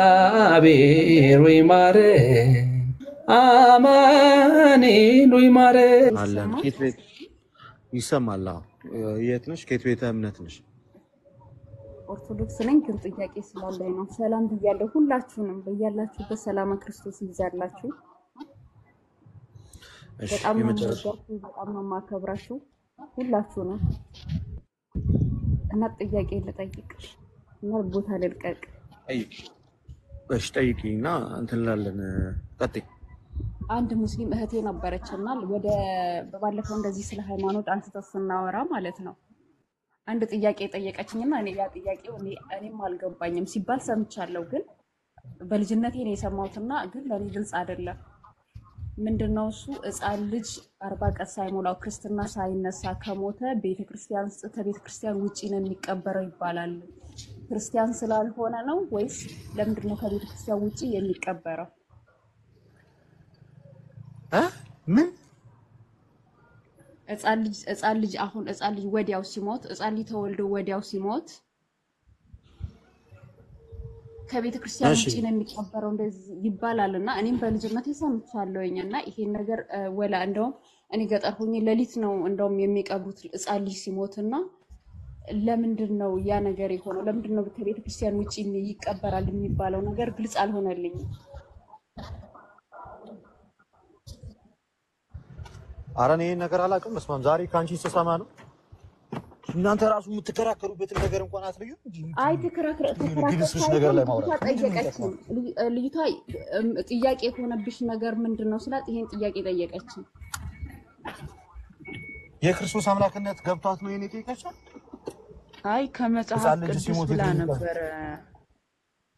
እግዚአብሔር ወይ ማረን፣ አማኑኤል ወይ ማረን አለን። ይሰማል? ኬት ቤት ይሰማል? የት ነሽ? ኬት ቤተ እምነት ነሽ? ኦርቶዶክስ ነኝ፣ ግን ጥያቄ ስላለኝ ነው። ሰላም ብያለሁ ሁላችሁንም። በያላችሁበት ሰላም ክርስቶስ ይብዛላችሁ። እሺ፣ በጣም ነው የመጨረሻ የምወዳችሁ፣ በጣም ነው የማከብራችሁ ሁላችሁንም። እና ጥያቄ ልጠይቅ እና ቦታ ልልቀቅ። ጠይቂ። እሺ ጠይቂና እንትን እንላለን። ቀጥይ። አንድ ሙስሊም እህቴ ነበረች እና በባለፈው እንደዚህ ስለ ሃይማኖት አንስተን ስናወራ ማለት ነው አንድ ጥያቄ ጠየቀችኝና እኔ ያ ጥያቄው እኔም አልገባኝም ሲባል ሰምቻለሁ፣ ግን በልጅነቴ ነው የሰማሁትና ግን ለኔ ግልጽ አይደለም። ምንድነው እሱ? ሕፃን ልጅ 40 ቀን ሳይሞላው ክርስትና ሳይነሳ ከሞተ ቤተክርስቲያን ውስጥ ከቤተክርስቲያን ውጪ ነው የሚቀበረው ይባላል። ክርስቲያን ስላልሆነ ነው ወይስ ለምንድነው ከቤተክርስቲያን ውጪ የሚቀበረው? ምን ሕፃን ልጅ ወዲያው ሲሞት፣ ሕፃን ልጅ ተወልዶ ወዲያው ሲሞት ከቤተ ክርስቲያን እሺ ውጪ ነው የሚቀበረው እንደዚህ ይባላልና እኔም በልጅነቴ ሰምቻለሁኝ። እና ይሄን ነገር ወላ እንደውም እኔ ገጠር ሆኜ ሌሊት ነው እንደውም የሚቀብሩት ሕፃን ልጅ ሲሞትና ለምንድን ነው ያ ነገር የሆነው? ለምንድን ነው ከቤተ ክርስቲያን ውጪ ይቀበራል የሚባለው ነገር ግልጽ አልሆነልኝም። ኧረ እኔ ይሄን ነገር አላውቅም። መስማም ዛሬ ከአንቺ ስሰማ ነው። እናንተ ራሱ የምትከራከሩበትን ነገር እንኳን አትለዩ እንጂ አይ ግብስብስ ነገር ላይ ማውራት ጠየቀችኝ። ልጅቷ ጥያቄ የሆነብሽ ነገር ምንድን ነው ስላት ይሄን ጥያቄ ጠየቀችኝ። የክርስቶስ አምላክነት ገብቷት ነው የኔ ጠይቀቻ። አይ ከመጽሐፍ ቅዱስ ብላ ነበር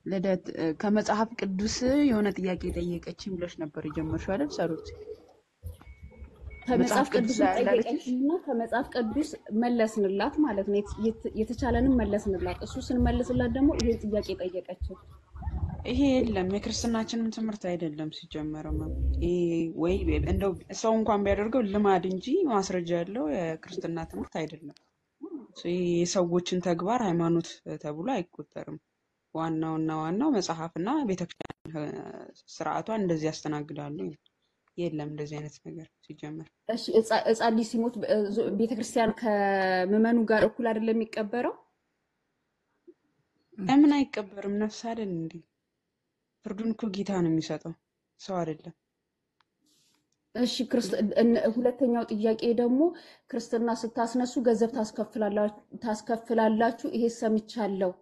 ልደት ከመጽሐፍ ቅዱስ የሆነ ጥያቄ ጠየቀችኝ ብለሽ ነበር የጀመርሽው አይደል? ሰሩት ከመጽሐፍ ቅዱስ ጠየቀችኝና ከመጽሐፍ ቅዱስ መለስንላት ማለት ነው። የተቻለንም መለስንላት። እሱ ስንመልስላት ደግሞ ይሄ ጥያቄ ጠየቀችን። ይሄ የለም የክርስትናችንም ትምህርት አይደለም ሲጀመርም። ይሄ ወይ እንደው ሰው እንኳን ቢያደርገው ልማድ እንጂ ማስረጃ ያለው የክርስትና ትምህርት አይደለም። የሰዎችን ተግባር ሃይማኖት ተብሎ አይቆጠርም። ዋናው መጽሐፍና ቤተክርስቲያን ስርዓቷን እንደዚህ ያስተናግዳሉ። የለም እንደዚህ አይነት ነገር ሲጀመር። እሺ ሕፃን ልጅ ሲሞት ቤተክርስቲያን ከምዕመኑ ጋር እኩል አይደለም የሚቀበረው? ለምን አይቀበርም? ነፍስ አይደል እንዴ? ፍርዱን እኮ ጌታ ነው የሚሰጠው፣ ሰው አይደለም። እሺ ሁለተኛው ጥያቄ ደግሞ ክርስትና ስታስነሱ ገንዘብ ታስከፍላላችሁ። ይሄ ሰምቻለሁ፣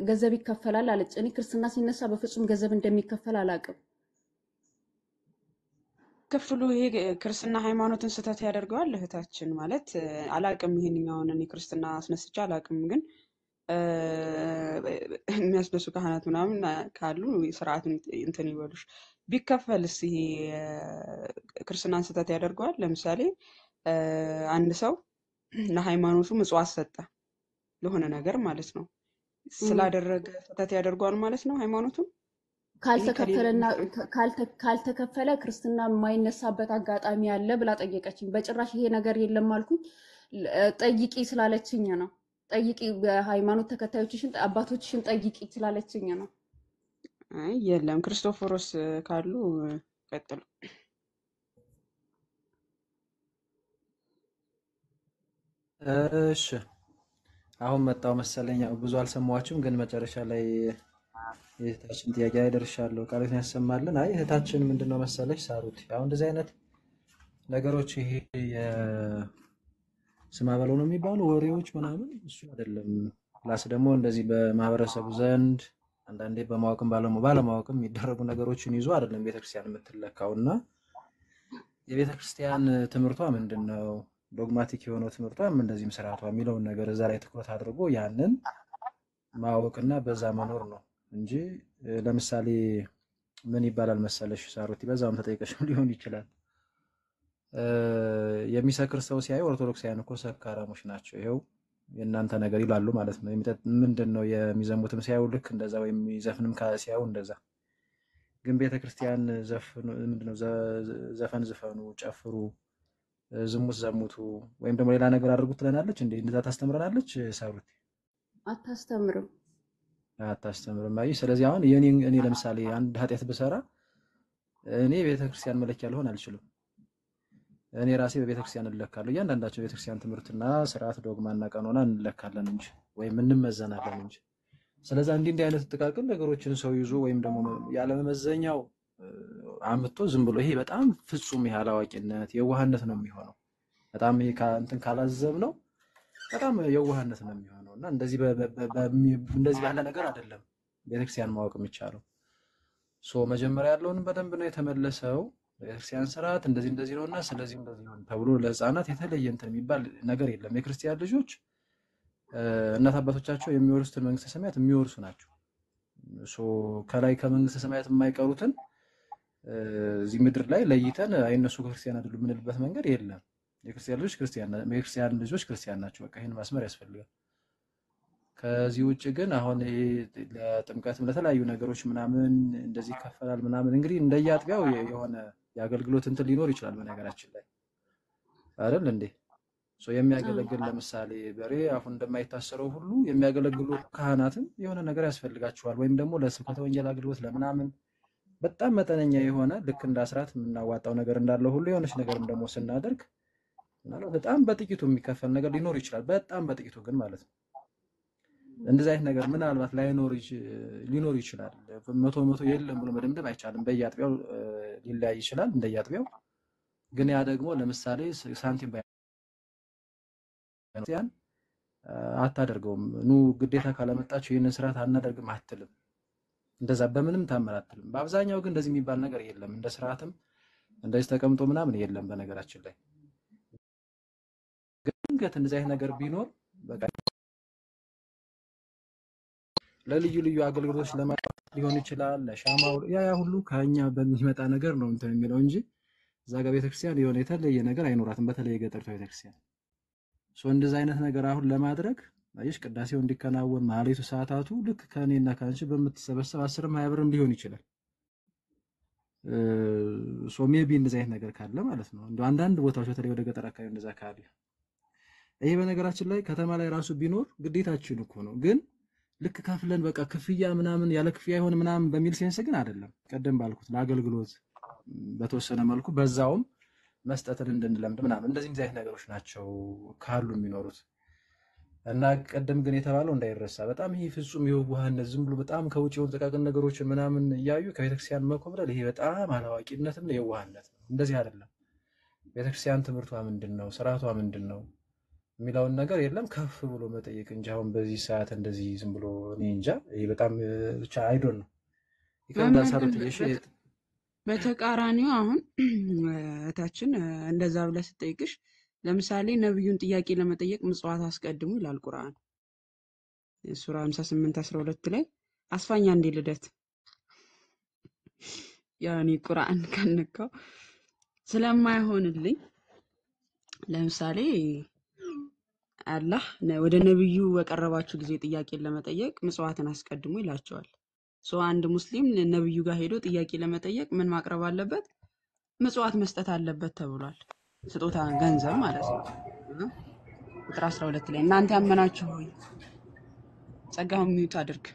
ገንዘብ ይከፈላል አለች። እኔ ክርስትና ሲነሳ በፍጹም ገንዘብ እንደሚከፈል አላውቅም። ክፍሉ ይሄ ክርስትና ሃይማኖትን ስህተት ያደርገዋል። እህታችን ማለት አላውቅም፣ ይሄንኛውን እኔ ክርስትና አስነስቼ አላውቅም፣ ግን የሚያስነሱ ካህናት ምናምን ካሉ ስርዓቱን እንትን ይበሉሽ። ቢከፈልስ ይሄ ክርስትናን ስህተት ያደርገዋል? ለምሳሌ አንድ ሰው ለሃይማኖቱ ምጽዋት ሰጠ ለሆነ ነገር ማለት ነው። ስላደረገ ስህተት ያደርገዋል ማለት ነው ሃይማኖቱን? ካልተከፈለ ክርስትና የማይነሳበት አጋጣሚ አለ ብላ ጠየቀችኝ። በጭራሽ ይሄ ነገር የለም አልኩኝ። ጠይቂ ስላለችኝ ነው። ጠይቂ፣ በሃይማኖት ተከታዮችሽን አባቶችሽን ጠይቂ ስላለችኝ ነው። አይ የለም። ክርስቶፎሮስ ካሉ ቀጥሉ። እሺ አሁን መጣው መሰለኝ። ብዙ አልሰማችሁም፣ ግን መጨረሻ ላይ የእህታችን ጥያቄ ላይ ደርሻለሁ። ቃሉን ያሰማልን። አይ እህታችን ምንድነው መሰለሽ ሳሩት፣ አሁን እንደዚህ አይነት ነገሮች ይሄ የስማ በለው ነው የሚባሉ ወሬዎች ምናምን እሱ አይደለም። ፕላስ ደግሞ እንደዚህ በማህበረሰቡ ዘንድ አንዳንዴ በማወቅም ባለማወቅም የሚደረጉ ነገሮችን ይዞ አይደለም ቤተክርስቲያን የምትለካውና የቤተክርስቲያን ትምህርቷ ምንድነው፣ ዶግማቲክ የሆነው ትምህርቷም እንደዚህም ስርዓቷ የሚለውን ነገር እዛ ላይ ትኩረት አድርጎ ያንን ማወቅና በዛ መኖር ነው እንጂ ለምሳሌ ምን ይባላል መሰለሽ ሳሩቲ፣ በዛውም ተጠይቀሽም ሊሆን ይችላል። የሚሰክር ሰው ሲያዩ ኦርቶዶክሳውያን እኮ ሰካራሞች ናቸው፣ ይኸው የእናንተ ነገር ይላሉ ማለት ነው። ምንድነው የሚዘሙትም ሲያዩ ልክ እንደዛ፣ ወይም የሚዘፍንም ሲያዩ እንደዛ። ግን ቤተክርስቲያን ምንድነው ዘፈን ዝፈኑ፣ ጨፍሩ፣ ዝሙት ዘሙቱ ወይም ደግሞ ሌላ ነገር አድርጉ ትለናለች እንዴ? እንደዛ ታስተምረናለች ሳሩቲ? አታስተምርም። አታስተምርም። አይ ስለዚህ አሁን እኔ ለምሳሌ አንድ ኃጢአት ብሰራ እኔ ቤተክርስቲያን መለኪያ ልሆን አልችልም። እኔ ራሴ በቤተክርስቲያን እለካለሁ። እያንዳንዳቸው ቤተክርስቲያን ትምህርትና ስርዓት፣ ዶግማና ቀኖና እንለካለን እንጂ ወይም እንመዘናለን እንጂ። ስለዚህ እንዲህ አይነት ጥቃቅን ነገሮችን ሰው ይዞ ወይም ደግሞ ያለመመዘኛው አምጥቶ ዝም ብሎ ይሄ በጣም ፍጹም ይሄ አላዋቂነት የዋህነት ነው የሚሆነው። በጣም ይሄ እንትን ካላዘብ ነው በጣም የዋህነት ነው የሚሆነው እና እንደዚህ ባለ ነገር አይደለም ቤተክርስቲያን ማወቅ የሚቻለው። መጀመሪያ ያለውን በደንብ ነው የተመለሰው። የክርስቲያን ስርዓት እንደዚህ ነውና ስለዚህ እንደዚህ ነው ተብሎ ለህፃናት የተለየ እንትን የሚባል ነገር የለም። የክርስቲያን ልጆች እናት አባቶቻቸው የሚወርሱትን መንግስተ ሰማያት የሚወርሱ ናቸው። ከላይ ከመንግስተ ሰማያት የማይቀሩትን እዚህ ምድር ላይ ለይተን አይነሱ ክርስቲያን አይደሉም የምንልበት መንገድ የለም። የክርስቲያን ልጆች ክርስቲያን ናቸው። በቃ ይሄን ማስመር ያስፈልጋል። ከዚህ ውጭ ግን አሁን ለጥምቀትም ለተለያዩ ነገሮች ምናምን እንደዚህ ይከፈላል ምናምን እንግዲህ እንደየአጥቢያው የሆነ የአገልግሎት እንትን ሊኖር ይችላል። በነገራችን ላይ አይደል እንዴ የሚያገለግል ለምሳሌ በሬ አሁን እንደማይታሰረው ሁሉ የሚያገለግሉ ካህናትም የሆነ ነገር ያስፈልጋቸዋል። ወይም ደግሞ ለስብከተ ወንጌል አገልግሎት ለምናምን በጣም መጠነኛ የሆነ ልክ እንደ አስራት የምናዋጣው ነገር እንዳለው ሁሉ የሆነች ነገርም ደግሞ ስናደርግ በጣም በጥቂቱ የሚከፈል ነገር ሊኖር ይችላል። በጣም በጥቂቱ ግን ማለት ነው። እንደዚህ አይነት ነገር ምናልባት ሊኖር ይችላል። መቶ የለም ብሎ መደምደም አይቻልም። በየአጥቢያው ሊለያይ ይችላል እንደየአጥቢያው። ግን ያ ደግሞ ለምሳሌ ሳንቲም ባይያን አታደርገውም። ኑ ግዴታ ካለመጣችሁ ይህንን ስርዓት አናደርግም አትልም። እንደዛ በምንም ታምር አትልም። በአብዛኛው ግን እንደዚህ የሚባል ነገር የለም። እንደ ስርዓትም እንደዚህ ተቀምጦ ምናምን የለም። በነገራችን ላይ ግን እንደዚህ አይነት ነገር ቢኖር በቃ ለልዩ ልዩ አገልግሎቶች ለማለት ሊሆን ይችላል። ለሻማው ያ ሁሉ ከኛ በሚመጣ ነገር ነው እንትን የሚለው እንጂ እዛ ጋር ቤተክርስቲያን የሆነ የተለየ ነገር አይኖራትም። በተለይ የገጠሪቷ ቤተክርስቲያን እንደዚህ አይነት ነገር አሁን ለማድረግ አይሽ ቅዳሴው እንዲከናወን ማህሌቱ ሰዓታቱ ልክ ከኔና ካንቺ በምትሰበሰብ 10ም 20 ብርም ሊሆን ይችላል። ሜቢ እንደዚህ አይነት ነገር ካለ ማለት ነው። እንደው አንዳንድ ቦታዎች በተለይ ወደ ገጠር አካባቢ እንደዛ ካለ ይሄ በነገራችን ላይ ከተማ ላይ ራሱ ቢኖር ግዴታችን እኮ ነው። ግን ልክ ከፍለን በቃ ክፍያ ምናምን ያለ ክፍያ ይሆን ምናምን በሚል ሴንስ ግን አይደለም። ቀደም ባልኩት ለአገልግሎት በተወሰነ መልኩ በዛውም መስጠትን እንድንለምድ ምናምን እንደዚህ አይነት ነገሮች ናቸው ካሉ የሚኖሩት እና ቀደም ግን የተባለው እንዳይረሳ በጣም ይሄ ፍጹም የዋህነት ዝም ብሎ በጣም ከውጭ የሆኑ ጥቃቅን ነገሮችን ምናምን እያዩ ከቤተክርስቲያን መኮብለል ይሄ በጣም አላዋቂነትም ነው፣ የዋህነት ነው። እንደዚህ አይደለም። ቤተክርስቲያን ትምህርቷ ምንድነው፣ ስርዓቷ ምንድነው የሚለውን ነገር የለም ከፍ ብሎ መጠየቅ እንጂ አሁን በዚህ ሰዓት እንደዚህ ዝም ብሎ እኔ እንጃ ይሄ በጣም ብቻ አይዶን ነው ይከብዳል። ሳሉት በተቃራኒው አሁን እታችን እንደዛ ብለህ ስትጠይቅሽ ለምሳሌ ነብዩን ጥያቄ ለመጠየቅ ምጽዋት አስቀድሙ ይላል ቁርአን ሱራ 58:12 ላይ አስፋኛ እንደ ልደት ያኔ ቁርአን ከነካው ስለማይሆንልኝ ለምሳሌ አላህ ወደ ነብዩ በቀረባችሁ ጊዜ ጥያቄን ለመጠየቅ ምጽዋትን አስቀድሙ ይላቸዋል። አንድ ሙስሊም ነብዩ ጋር ሄዶ ጥያቄ ለመጠየቅ ምን ማቅረብ አለበት? ምጽዋት መስጠት አለበት ተብሏል። ስጦታ ገንዘብ ማለት ነው። ቁጥር 12 ላይ እናንተ ያመናችሁ ሆይ ጸጋውን ሚዩት አድርግ።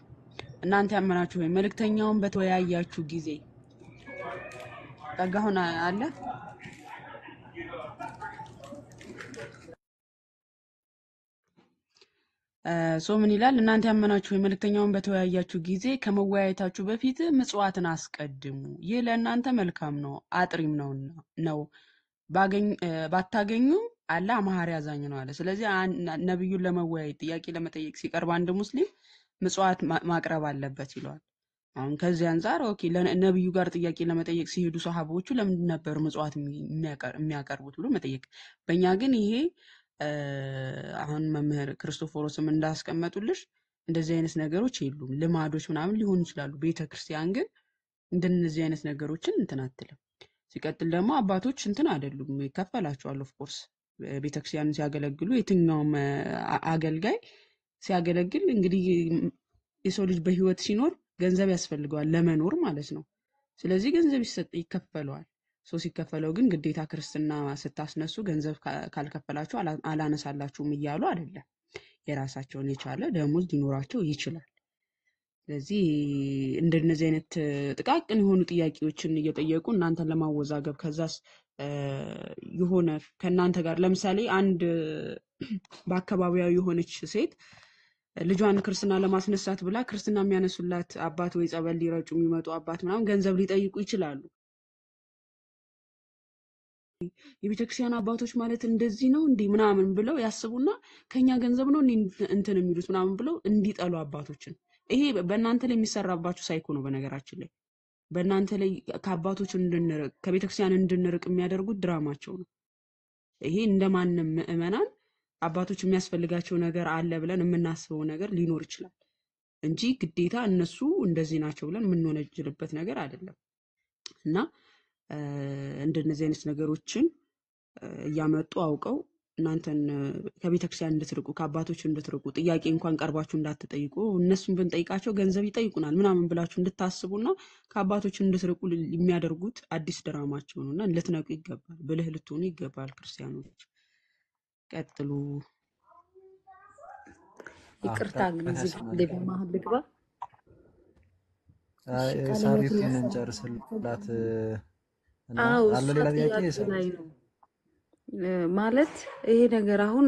እናንተ ያመናችሁ ሆይ መልእክተኛውን በተወያያችሁ ጊዜ ጸጋውን አለ ምን ይላል? እናንተ ያመናችሁ የመልእክተኛውን በተወያያችሁ ጊዜ ከመወያየታችሁ በፊት ምጽዋትን አስቀድሙ፣ ይህ ለእናንተ መልካም ነው አጥሪም ነው ባታገኙም አላህ መሐሪ አዛኝ ነው አለ። ስለዚህ ነብዩን ለመወያየት ጥያቄ ለመጠየቅ ሲቀርብ አንድ ሙስሊም ምጽዋት ማቅረብ አለበት ይለዋል። አሁን ከዚህ አንፃር ኦኬ ለነብዩ ጋር ጥያቄ ለመጠየቅ ሲሄዱ ሰሃቦቹ ለምን ነበር ምጽዋት የሚያቀርቡት ብሎ መጠየቅ። በእኛ ግን ይሄ አሁን መምህር ክርስቶፎሮስም እንዳስቀመጡልሽ እንደዚህ አይነት ነገሮች የሉም። ልማዶች ምናምን ሊሆኑ ይችላሉ። ቤተክርስቲያን ግን እንደነዚህ አይነት ነገሮችን እንትን አትልም። ሲቀጥል ደግሞ አባቶች እንትን አይደሉም፣ ይከፈላቸዋል። ኦፍ ኮርስ ቤተክርስቲያንን ሲያገለግሉ የትኛውም አገልጋይ ሲያገለግል እንግዲህ የሰው ልጅ በህይወት ሲኖር ገንዘብ ያስፈልገዋል ለመኖር ማለት ነው። ስለዚህ ገንዘብ ይከፈለዋል። ሲከፈለው ግን ግዴታ ክርስትና ስታስነሱ ገንዘብ ካልከፈላችሁ አላነሳላችሁም እያሉ አይደለም። የራሳቸውን የቻለ ደሞዝ ሊኖራቸው ይችላል። ስለዚህ እንደነዚህ አይነት ጥቃቅን የሆኑ ጥያቄዎችን እየጠየቁ እናንተን ለማወዛገብ ከዛስ የሆነ ከእናንተ ጋር ለምሳሌ አንድ በአካባቢያዊ የሆነች ሴት ልጇን ክርስትና ለማስነሳት ብላ ክርስትና የሚያነሱላት አባት ወይ ጸበል ሊረጩ የሚመጡ አባት ምናምን ገንዘብ ሊጠይቁ ይችላሉ። የቤተክርስቲያን አባቶች ማለት እንደዚህ ነው እንዲህ ምናምን ብለው ያስቡና ከኛ ገንዘብ ነው እንትን የሚሉት ምናምን ብለው እንዲጠሉ አባቶችን። ይሄ በእናንተ ላይ የሚሰራባችሁ ሳይኮ ነው። በነገራችን ላይ በእናንተ ላይ ከአባቶች እንድንርቅ ከቤተክርስቲያን እንድንርቅ የሚያደርጉት ድራማቸው ነው። ይሄ እንደማንም ምዕመናን አባቶች የሚያስፈልጋቸው ነገር አለ ብለን የምናስበው ነገር ሊኖር ይችላል እንጂ ግዴታ እነሱ እንደዚህ ናቸው ብለን የምንወነጅልበት ነገር አይደለም። እና እንደነዚህ አይነት ነገሮችን እያመጡ አውቀው እናንተን ከቤተክርስቲያን እንድትርቁ ከአባቶች እንድትርቁ ጥያቄ እንኳን ቀርባችሁ እንዳትጠይቁ እነሱን ብንጠይቃቸው ገንዘብ ይጠይቁናል ምናምን ብላችሁ እንድታስቡና ከአባቶች እንድትርቁ የሚያደርጉት አዲስ ድራማቸው ነውና ልትነቁ ይገባል። ብልህ ልትሆኑ ይገባል። ክርስቲያኖች ቀጥሉ። ይቅርታ ግን እዚህ ጋር እንደ በመሀል ልግባ። እሺ ቃለ ሕይወትን ሳሪትን ያሰማል። እንጨርስላት እና አዎ አለ እሷ ሌላ ጥያቄ ጥያቄ ላይ ሳሪት? ነው ማለት ይሄ ነገር አሁን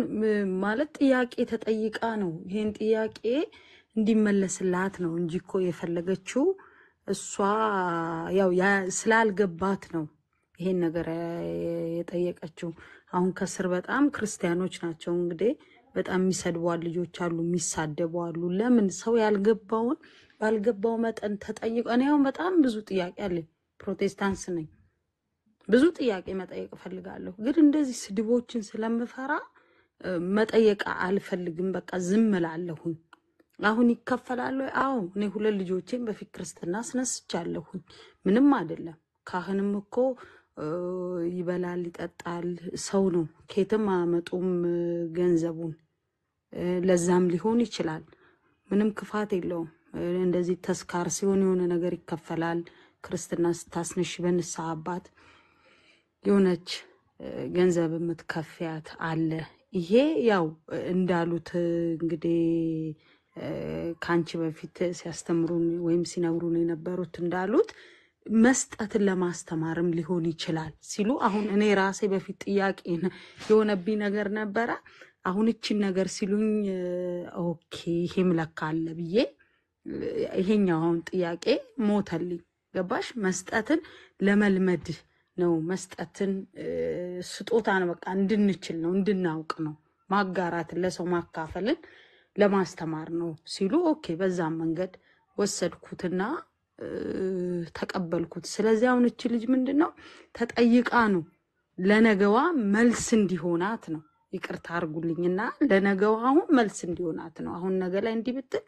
ማለት ጥያቄ ተጠይቃ ነው ይሄን ጥያቄ እንዲመለስላት ነው እንጂ እኮ የፈለገችው እሷ ያው ስላልገባት ነው ይሄን ነገር የጠየቀችው። አሁን ከስር በጣም ክርስቲያኖች ናቸው እንግዲህ በጣም የሚሰድቧል ልጆች አሉ፣ የሚሳደቡ አሉ። ለምን ሰው ያልገባውን ባልገባው መጠን ተጠይቆ እኔ አሁን በጣም ብዙ ጥያቄ አለኝ። ፕሮቴስታንት ነኝ። ብዙ ጥያቄ መጠየቅ እፈልጋለሁ፣ ግን እንደዚህ ስድቦችን ስለምፈራ መጠየቅ አልፈልግም። በቃ ዝም እላለሁኝ። አሁን ይከፈላል ወይ? አዎ እኔ 2 ልጆቼን በፊት ክርስትና አስነስቻለሁኝ። ምንም አይደለም። ካህንም እኮ ይበላል ይጠጣል፣ ሰው ነው። ከየትም አመጡም ገንዘቡን። ለዛም ሊሆን ይችላል። ምንም ክፋት የለውም። እንደዚህ ተስካር ሲሆን የሆነ ነገር ይከፈላል። ክርስትና ስታስነሽ በንስሐ አባት የሆነች ገንዘብ የምትከፍያት አለ። ይሄ ያው እንዳሉት እንግዲህ ከአንቺ በፊት ሲያስተምሩን ወይም ሲነግሩን የነበሩት እንዳሉት መስጠትን ለማስተማርም ሊሆን ይችላል ሲሉ፣ አሁን እኔ ራሴ በፊት ጥያቄ የሆነብኝ ነገር ነበረ። አሁን እቺን ነገር ሲሉኝ ኦኬ ይሄም ለካ አለ ብዬ ይሄኛው አሁን ጥያቄ ሞተልኝ። ገባሽ? መስጠትን ለመልመድ ነው። መስጠትን ስጦታ ነው፣ በቃ እንድንችል ነው፣ እንድናውቅ ነው። ማጋራትን ለሰው ማካፈልን ለማስተማር ነው ሲሉ ኦኬ በዛም መንገድ ወሰድኩትና ተቀበልኩት። ስለዚህ አሁን እቺ ልጅ ምንድነው ተጠይቃ ነው ለነገዋ መልስ እንዲሆናት ነው። ይቅርታ አርጉልኝና ለነገዋ አሁን መልስ እንዲሆናት ነው። አሁን ነገ ላይ እንዲህ ብትል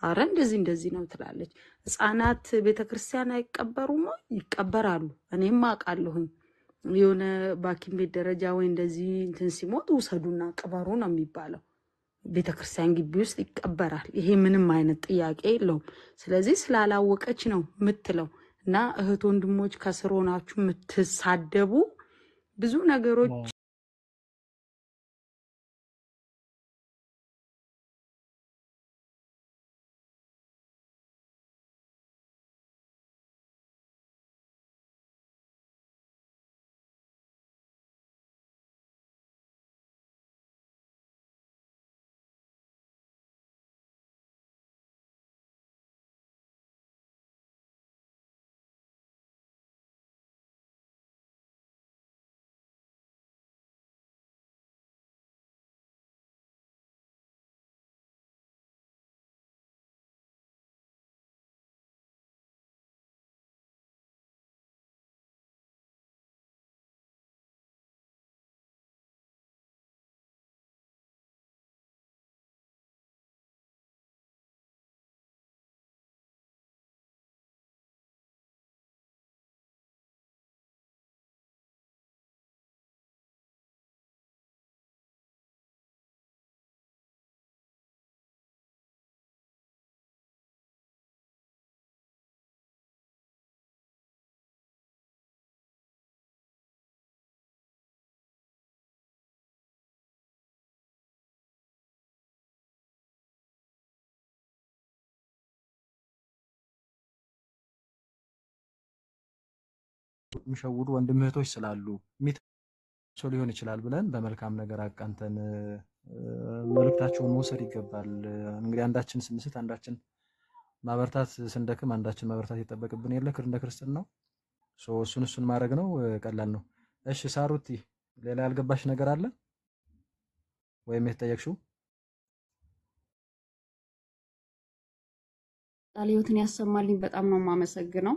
አረ እንደዚህ ነው ትላለች። ህፃናት ቤተክርስቲያን አይቀበሩም ወይ? ይቀበራሉ። እኔም አውቃለሁኝ። የሆነ ባኪም ቤት ደረጃ ወይ እንደዚህ እንትን ሲሞት ውሰዱና ቅበሩ ነው የሚባለው። ቤተክርስቲያን ግቢ ውስጥ ይቀበራል። ይሄ ምንም አይነት ጥያቄ የለውም። ስለዚህ ስላላወቀች ነው የምትለው። እና እህት ወንድሞች ከስር ሆናችሁ የምትሳደቡ ብዙ ነገሮች የሚሸውዱ ወንድም እህቶች ስላሉ የሚተቸው ሊሆን ይችላል ብለን በመልካም ነገር አቃንተን መልእክታቸውን መውሰድ ይገባል። እንግዲህ አንዳችን ስንስት አንዳችን ማበርታት ስንደክም አንዳችን ማበርታት ይጠበቅብን የለ እንደ ክርስትናው እሱን ማድረግ ነው። ቀላል ነው። እሺ ሳሩቲ ሌላ ያልገባሽ ነገር አለ ወይም የተጠየቅሽው? ቃለ ሕይወትን ያሰማልኝ። በጣም ነው የማመሰግነው።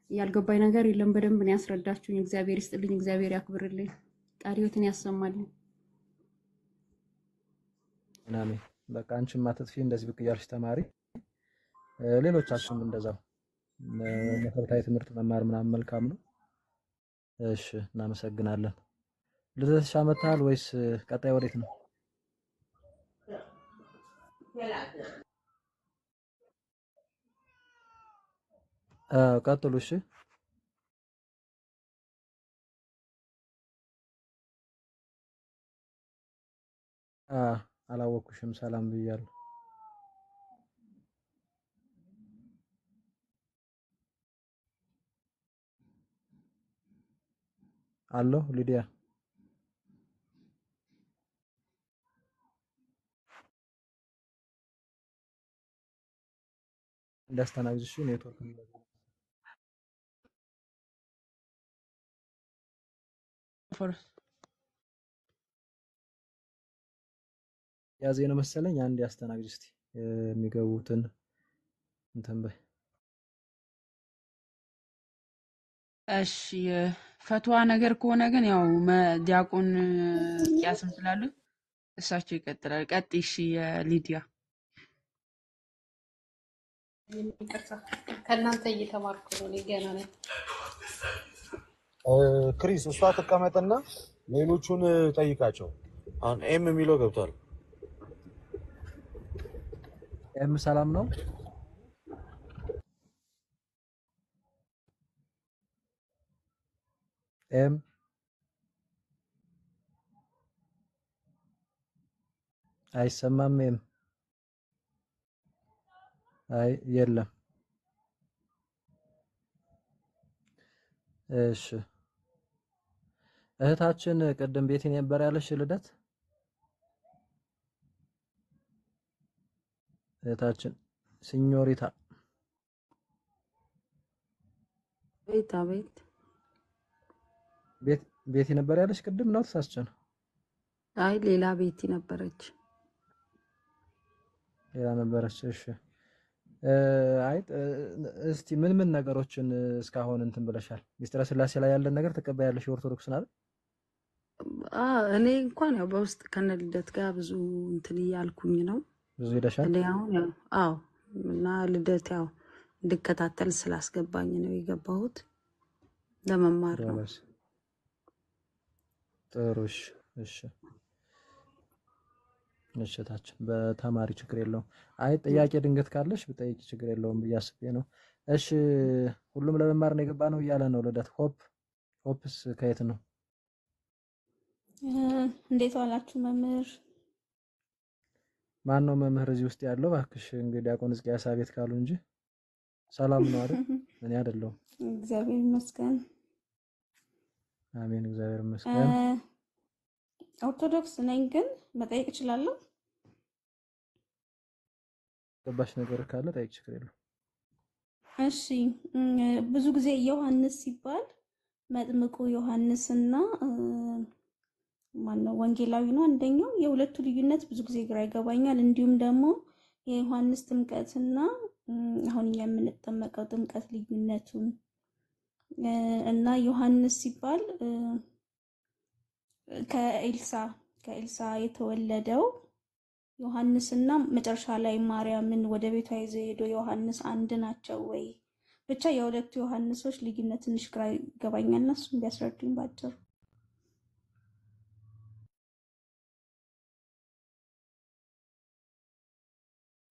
ያልገባኝ ነገር የለም። በደንብ ነው ያስረዳችሁኝ። እግዚአብሔር ይስጥልኝ፣ እግዚአብሔር ያክብርልኝ። ቃለ ሕይወትን ያሰማልኝ። አሜን። በቃ አንቺም አትጥፊ፣ እንደዚህ ብቅ እያልሽ ተማሪ። ሌሎቻችሁም እንደዛው መሰረታዊ ትምህርት መማር ምናምን መልካም ነው። እሺ እናመሰግናለን። ልደትሽ አመታል ወይስ ቀጣይ ወዴት ነው? ቀጥሉ። እሺ አላወኩሽም። ሰላም ብያለሁ። አለሁ ሊዲያ እንዳስተናግዝሽ ኔትወርክ ያዜ ነው መሰለኝ። አንድ ያስተናግጅ እስቲ የሚገቡትን እንትን በይ። እሺ ፈትዋ ነገር ከሆነ ግን ያው ዲያቆን ቂያስም ስላሉ እሳቸው ይቀጥላል። ቀጥይ። እሺ ሊዲያ ከእናንተ እየተማርኩ ነው። እኔ ገና ነኝ። ክሪስ እሷ ትቀመጥና ሌሎቹን ጠይቃቸው። አሁን ኤም የሚለው ገብቷል። ኤም ሰላም ነው። ኤም አይሰማም። ኤም አይ የለም። እሺ እህታችን ቅድም ቤቴ ነበር ያለሽ ልደት እህታችን ሲኞሪታ ቤት ቤቲ ነበር ያለሽ ቅድም ነው ተሳስቼ ነው? አይ ሌላ ቤቲ ነበረች። ሌላ ነበረች። እሺ አይ እስቲ ምን ነገሮችን እስካሁን እንትን ብለሻል? ሚስጥረ ስላሴ ላይ ያለን ነገር ተቀበያለሽ? ኦርቶዶክስ ናል? እኔ እንኳን ያው በውስጥ ከነልደት ጋር ብዙ እንትን እያልኩኝ ነው። ብዙ ሄደሻል? እኔ አሁን ያው አዎ፣ እና ልደት ያው እንድከታተል ስላስገባኝ ነው የገባሁት። ለመማር ነው። ጥሩሽ። እሺ እሽታችን በተማሪ ችግር የለውም። አይ ጥያቄ ድንገት ካለሽ ብጠይቂ ችግር የለውም ብዬ አስቤ ነው። እሺ ሁሉም ለመማር ነው የገባ ነው እያለ ነው ልደት። ሆፕስ ከየት ነው? እንዴት ዋላችሁ መምህር? ማን ነው መምህር እዚህ ውስጥ ያለው? እባክሽ እንግዲህ ዲያቆን ሕዝቅያስ ቤት ካሉ እንጂ ሰላም ነው አይደል? እኔ አይደለሁም። እግዚአብሔር ይመስገን። አሜን። እግዚአብሔር ይመስገን። ኦርቶዶክስ ነኝ ግን መጠየቅ እችላለሁ? ገባሽ ነገር ካለ ጠይቅ፣ ችግር የለውም። እሺ ብዙ ጊዜ ዮሐንስ ሲባል መጥምቁ ዮሐንስና ማነው ወንጌላዊ ነው አንደኛው። የሁለቱ ልዩነት ብዙ ጊዜ ግራ ይገባኛል። እንዲሁም ደግሞ የዮሐንስ ጥምቀትና አሁን እኛ የምንጠመቀው ጥምቀት ልዩነቱን እና ዮሐንስ ሲባል ከኤልሳ የተወለደው ዮሐንስና መጨረሻ ላይ ማርያምን ወደ ቤቷ ይዘው ሄዶ ዮሐንስ አንድ ናቸው ወይ? ብቻ የሁለቱ ዮሐንሶች ልዩነት ትንሽ ግራ ይገባኛልና እሱን ቢያስረዱኝ ባጭሩ።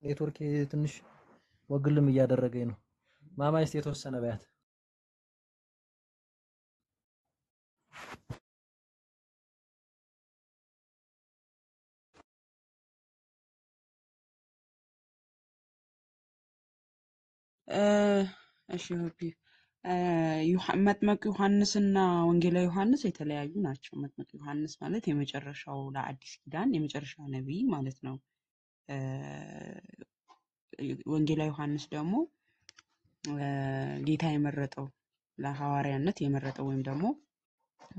ኔትወርክ ትንሽ ወግልም እያደረገኝ ነው። ማማይስ የተወሰነ በያት። እሺ ሆፒ መጥመቅ ዮሐንስና ወንጌላዊ ዮሐንስ የተለያዩ ናቸው። መጥመቅ ዮሐንስ ማለት የመጨረሻው ለአዲስ ኪዳን የመጨረሻ ነቢይ ማለት ነው። እ፣ ወንጌላዊ ዮሐንስ ደግሞ ጌታ የመረጠው ለሐዋርያነት የመረጠው ወይም ደግሞ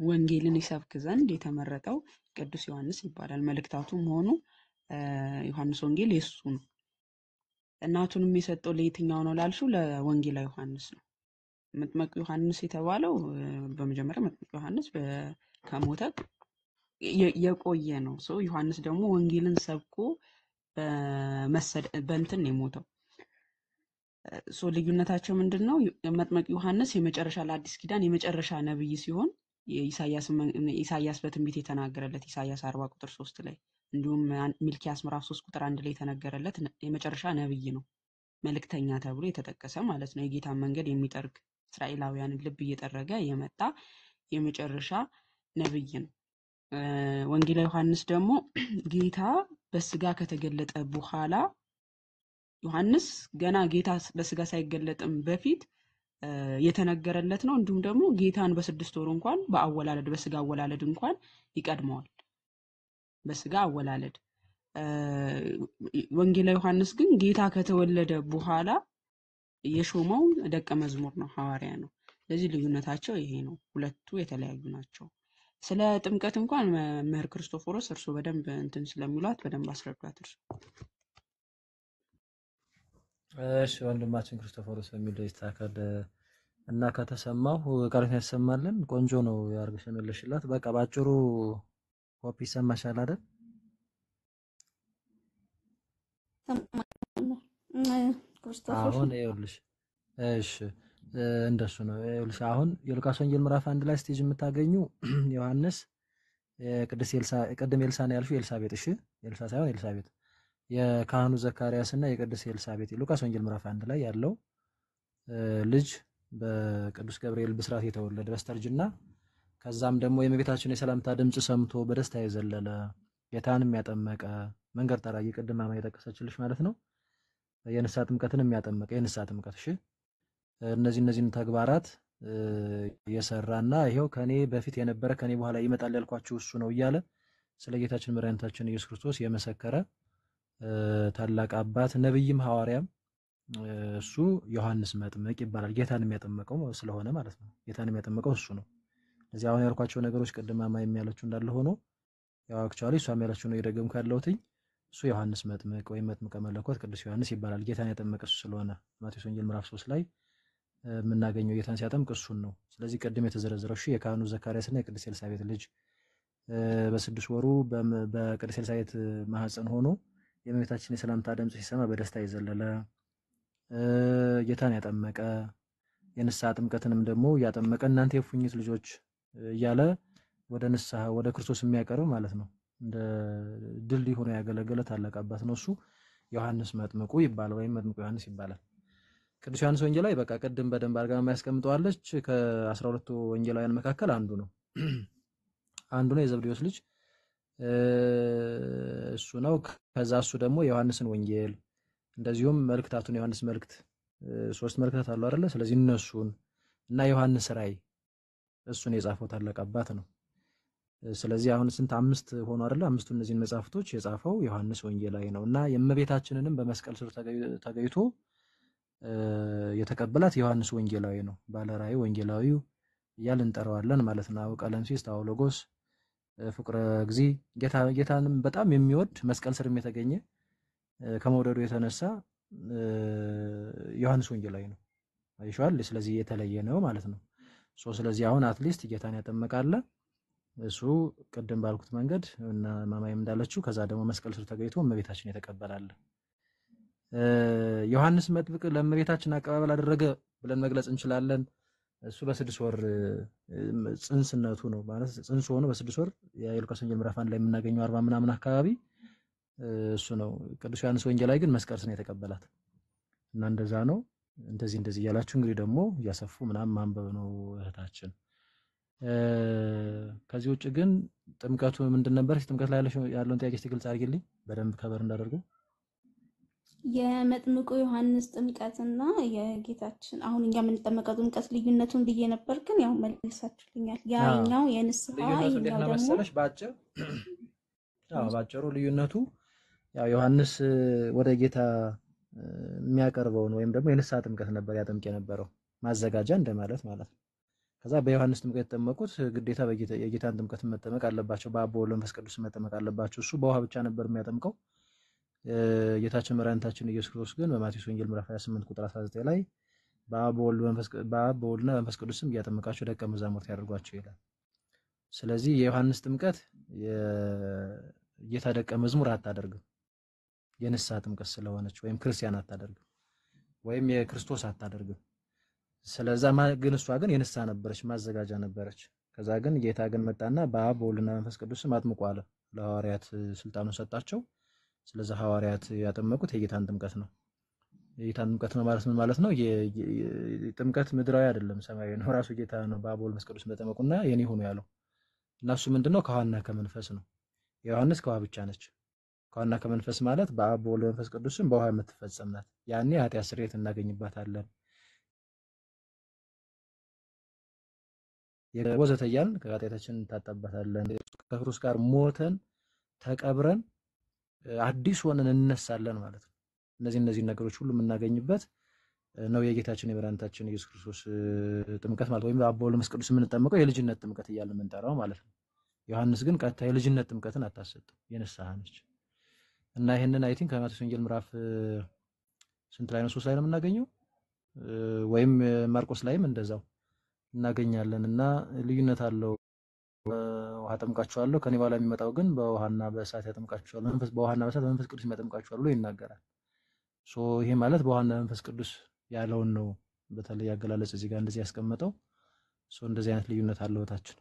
ወንጌልን ይሰብክ ዘንድ የተመረጠው ቅዱስ ዮሐንስ ይባላል። መልእክታቱም ሆኑ ዮሐንስ ወንጌል የሱ ነው። እናቱንም የሰጠው ለየትኛው ነው ላልሽው ለወንጌላዊ ዮሐንስ ነው። መጥምቁ ዮሐንስ የተባለው በመጀመሪያ መጥምቁ ዮሐንስ ከሞተ የቆየ ነው። ሰው ዮሐንስ ደግሞ ወንጌልን ሰብኮ በእንትን ነው የሞተው። ሶ ልዩነታቸው ምንድነው? መጥምቁ ዮሐንስ የመጨረሻ ለአዲስ ኪዳን የመጨረሻ ነብይ ሲሆን ኢሳያስ በትንቢት የተናገረለት ኢሳያስ 40 ቁጥር 3 ላይ እንዲሁም ሚልኪያስ ምዕራፍ 3 ቁጥር 1 ላይ የተነገረለት የመጨረሻ ነብይ ነው። መልእክተኛ ተብሎ የተጠቀሰ ማለት ነው። የጌታን መንገድ የሚጠርግ እስራኤላውያንን ልብ እየጠረገ የመጣ የመጨረሻ ነብይ ነው። ወንጌላዊ ዮሐንስ ደግሞ ጌታ በስጋ ከተገለጠ በኋላ ዮሐንስ ገና ጌታ በስጋ ሳይገለጥም በፊት የተነገረለት ነው። እንዲሁም ደግሞ ጌታን በ6 ወር እንኳን በአወላለድ በስጋ አወላለድ እንኳን ይቀድመዋል። በስጋ አወላለድ ወንጌላዊ ዮሐንስ ግን ጌታ ከተወለደ በኋላ የሾመው ደቀ መዝሙር ነው፣ ሐዋርያ ነው። ስለዚህ ልዩነታቸው ይሄ ነው። ሁለቱ የተለያዩ ናቸው። ስለ ጥምቀት እንኳን መምህር ክርስቶፎሮስ እርሱ በደንብ እንትን ስለሚሏት በደንብ አስረዷት እርሱ። እሺ ወንድማችን ክርስቶፎሮስ በሚል ይስተካከል እና ከተሰማው ቃላት ያሰማልን። ቆንጆ ነው ያርግሽ መልሽላት። በቃ ባጭሩ ኮፒ ይሰማሻል አይደል? አሁን ይኸውልሽ፣ እሺ እንደሱ ነው። ይኸውልሽ አሁን የሉቃስ ወንጌል ምዕራፍ 1 ላይ ስቴጅ የምታገኙ ዮሐንስ ቅድስት ኤልሳ ቅድም ኤልሳ ነው ያልሽው ኤልሳቤጥ። እሺ ኤልሳ ሳይሆን ኤልሳቤጥ የካህኑ ዘካርያስ እና የቅድስት ኤልሳቤጥ ሉቃስ ወንጌል ምዕራፍ 1 ላይ ያለው ልጅ በቅዱስ ገብርኤል ብስራት የተወለደ በስተርጅና ከዛም ደግሞ የእመቤታችን የሰላምታ ድምጽ ሰምቶ በደስታ የዘለለ ጌታንም ያጠመቀ መንገድ ጠራጊ ቅድም ማማ የጠቀሰችልሽ ማለት ነው። የንስሐ ጥምቀትንም ያጠመቀ የንስሐ ጥምቀት። እሺ እነዚህን ተግባራት የሰራና ይሄው ከኔ በፊት የነበረ ከኔ በኋላ ይመጣል ያልኳችሁ እሱ ነው እያለ ስለ ጌታችን መድኃኒታችን ኢየሱስ ክርስቶስ የመሰከረ ታላቅ አባት ነብይም ሐዋርያም እሱ ዮሐንስ መጥምቅ ይባላል። ጌታን የሚያጠመቀው ስለሆነ ማለት ነው። ጌታን የሚያጠመቀው እሱ ነው። እዚህ አሁን ያልኳቸው ነገሮች ቅድም ማማ የሚያለችው እንዳለ ሆኖ ያው አክቹአሊ እሷ የሚያለችው ነው የደገምኩ ያለሁትኝ። እሱ ዮሐንስ መጥምቅ ወይም መጥምቀ መለኮት ቅዱስ ዮሐንስ ይባላል። ጌታን ያጠመቀ እሱ ስለሆነ ማቴዎስ ወንጌል ምዕራፍ 3 ላይ የምናገኘው ጌታን ሲያጠምቅ እሱን ነው። ስለዚህ ቅድም የተዘረዘረው እሺ የካህኑ ዘካርያስና የቅድስት ኤልሳቤጥ ልጅ በ6 ወሩ በቅድስት ኤልሳቤጥ ማህፀን ሆኖ የእመቤታችን የሰላምታ ድምጽ ሲሰማ በደስታ የዘለለ ጌታን ያጠመቀ የንስሐ ጥምቀትንም ደግሞ ያጠመቀ እናንተ የፉኝት ልጆች እያለ ወደ ንስሐ ወደ ክርስቶስ የሚያቀርብ ማለት ነው። እንደ ድልድይ ሆኖ ያገለገለ ታላቅ አባት ነው። እሱ ዮሐንስ መጥምቁ ይባላል ወይም መጥምቁ ዮሐንስ ይባላል። ቅዱስ ዮሐንስ ወንጌላዊ በቃ ቅድም በደንብ አድርጋ የሚያስቀምጠዋለች ከ12ቱ ወንጌላውያን መካከል አንዱ ነው። የዘብዴዎስ ልጅ እሱ ነው። ከዛ እሱ ደግሞ የዮሐንስን ወንጌል እንደዚሁም መልእክታቱን ዮሐንስ መልእክት 3 መልእክታት አሉ አይደለ? ስለዚህ እነሱን እና ዮሐንስ ራእይ እሱን የጻፈው ታላቅ አባት ነው። ስለዚህ አሁን ስንት 5 ሆኖ አይደለ? 5ቱ እነዚህን መጽሐፍቶች የጻፈው ዮሐንስ ወንጌላዊ ነው እና የእመቤታችንንም በመስቀል ስር ተገይቶ የተቀበላት ዮሐንስ ወንጌላዊ ነው። ባለ ራእይ ወንጌላዊው እያልን እንጠራዋለን ማለት ነው። ቀለምሲስ ታኦሎጎስ ፍቅረ እግዚ ጌታንም በጣም የሚወድ መስቀል ስርም የተገኘ ከመውደዱ የተነሳ ዮሐንስ ወንጌላዊ ነው። አይሻል። ስለዚህ የተለየ ነው ማለት ነው። ስለዚህ አሁን አትሊስት ጌታን ያጠመቃለ እሱ ቅድም ባልኩት መንገድ እና ማማይም እንዳለችው ከዛ ደግሞ መስቀል ስር ተገኝቶ እመቤታችን የተቀበላለ ዮሐንስ መጥምቅ ለእመቤታችን አቀባበል አደረገ ብለን መግለጽ እንችላለን። እሱ በ6 ወር ጽንስነቱ ነው ማለት ጽንሱ ሆኖ በ6 ወር የሉቃስ ወንጌል ምዕራፍ 1 ላይ የምናገኘው 40 ምናምን አካባቢ እሱ ነው። ቅዱስ ዮሐንስ ወንጌላዊ ግን መስቀል ስር የተቀበላት እና እንደዛ ነው። እንደዚህ እያላችሁ እንግዲህ ደግሞ እያሰፉ ምናምን ማንበብ ነው እህታችን። ከዚህ ውጭ ግን ጥምቀቱ ምንድን ነበር? ጥምቀት ላይ ያለውን ጥያቄ እስቲ ግልጽ አድርጊልኝ በደንብ ከበር እንዳደርጉ። የመጥምቁ ዮሐንስ ጥምቀትና የጌታችን አሁን እኛ የምንጠመቀው ጥምቀት ልዩነቱን ብዬ ነበር፣ ግን ያው መልሳችሁልኛል። ያኛው የንስሐ ልዩነቱ እንዴት ይኛው ነው ደግሞ መሰለሽ? ባጭሩ ልዩነቱ ያው ዮሐንስ ወደ ጌታ የሚያቀርበውን ወይም ደግሞ የንስሐ ጥምቀት ነበር ያጠምቅ የነበረው ማዘጋጃ እንደማለት ማለት ነው። ከዛ በዮሐንስ ጥምቀት የተጠመቁት ግዴታ የጌታን ጥምቀት መጠመቅ አለባቸው፣ በአብ በወልድ በመንፈስ ቅዱስ መጠመቅ አለባቸው። እሱ በውሃ ብቻ ነበር የሚያጠምቀው። ጌታችን መድኃኒታችን ኢየሱስ ክርስቶስ ግን በማቴዎስ ወንጌል ምዕራፍ 28 ቁጥር 19 ላይ በአብ በወልድና በመንፈስ ቅዱስ ስም እያጠመቃቸው ደቀ መዛሙርት ያደርጓቸው ይላል። ስለዚህ የዮሐንስ ጥምቀት የጌታ ደቀ መዝሙር አታደርግም፣ የንስሐ ጥምቀት ስለሆነች፣ ወይም ክርስቲያን አታደርግም፣ ወይም የክርስቶስ አታደርግም። ስለዛ ግን እሷ ግን የንስሐ ነበረች፣ ማዘጋጃ ነበረች። ከዛ ግን ጌታ ግን መጣና በአብ በወልድና በመንፈስ ቅዱስ ስም አጥምቁ አለ። ለሐዋርያት ስልጣኑን ሰጣቸው። ስለዚህ ሐዋርያት ያጠመቁት የጌታን ጥምቀት ነው። የጌታን ጥምቀት ነው ማለት ምን ማለት ነው? ጥምቀት ምድራዊ አይደለም፣ ሰማያዊ ነው። ራሱ ጌታ ነው በአብ በወልድ በመንፈስ ቅዱስ ተጠመቁና የኔ ሆኑ ያለው። እና እሱ ምንድነው? ከውሃና ከመንፈስ ነው። የዮሐንስ ከውሃ ብቻ ነች። ከውሃና ከመንፈስ ማለት በአብ በወልድ በመንፈስ ቅዱስም በውሃ የምትፈጸም ናት። ያኔ ኃጢአት ስርየት እናገኝባታለን ወዘተ እያልን ከኃጢአታችን እንታጠባታለን። ከክርስቶስ ጋር ሞተን ተቀብረን አዲስ ሆነን እንነሳለን ማለት ነው። እነዚህ ነገሮች ሁሉ የምናገኝበት ነው የጌታችን የመድኃኒታችን ኢየሱስ ክርስቶስ ጥምቀት ማለት ወይም በአብ በወልድ በመንፈስ ቅዱስ የምንጠመቀው የልጅነት ጥምቀት እያልን የምንጠራው ማለት ነው። ዮሐንስ ግን ቀጥታ የልጅነት ጥምቀትን አታሰጥም፣ የንስሐ ነች። እና ይሄንን አይ ቲንክ ከማቴዎስ ወንጌል ምዕራፍ ስንት ላይ ነው? 3 ላይ ነው የምናገኘው፣ ወይም ማርቆስ ላይም እንደዛው እናገኛለን። እና ልዩነት አለው። ውሃ አጠምቃችኋለሁ፣ ከኔ በኋላ የሚመጣው ግን በውሃና በእሳት ያጠምቃችኋል፣ በውሃና በእሳት በመንፈስ ቅዱስ ያጠምቃችኋል ብሎ ይናገራል። ይሄ ማለት በውሃና በመንፈስ ቅዱስ ያለውን ነው በተለይ አገላለጽ እዚህ ጋር እንደዚህ ያስቀመጠው። እንደዚህ አይነት ልዩነት አለው ታችን።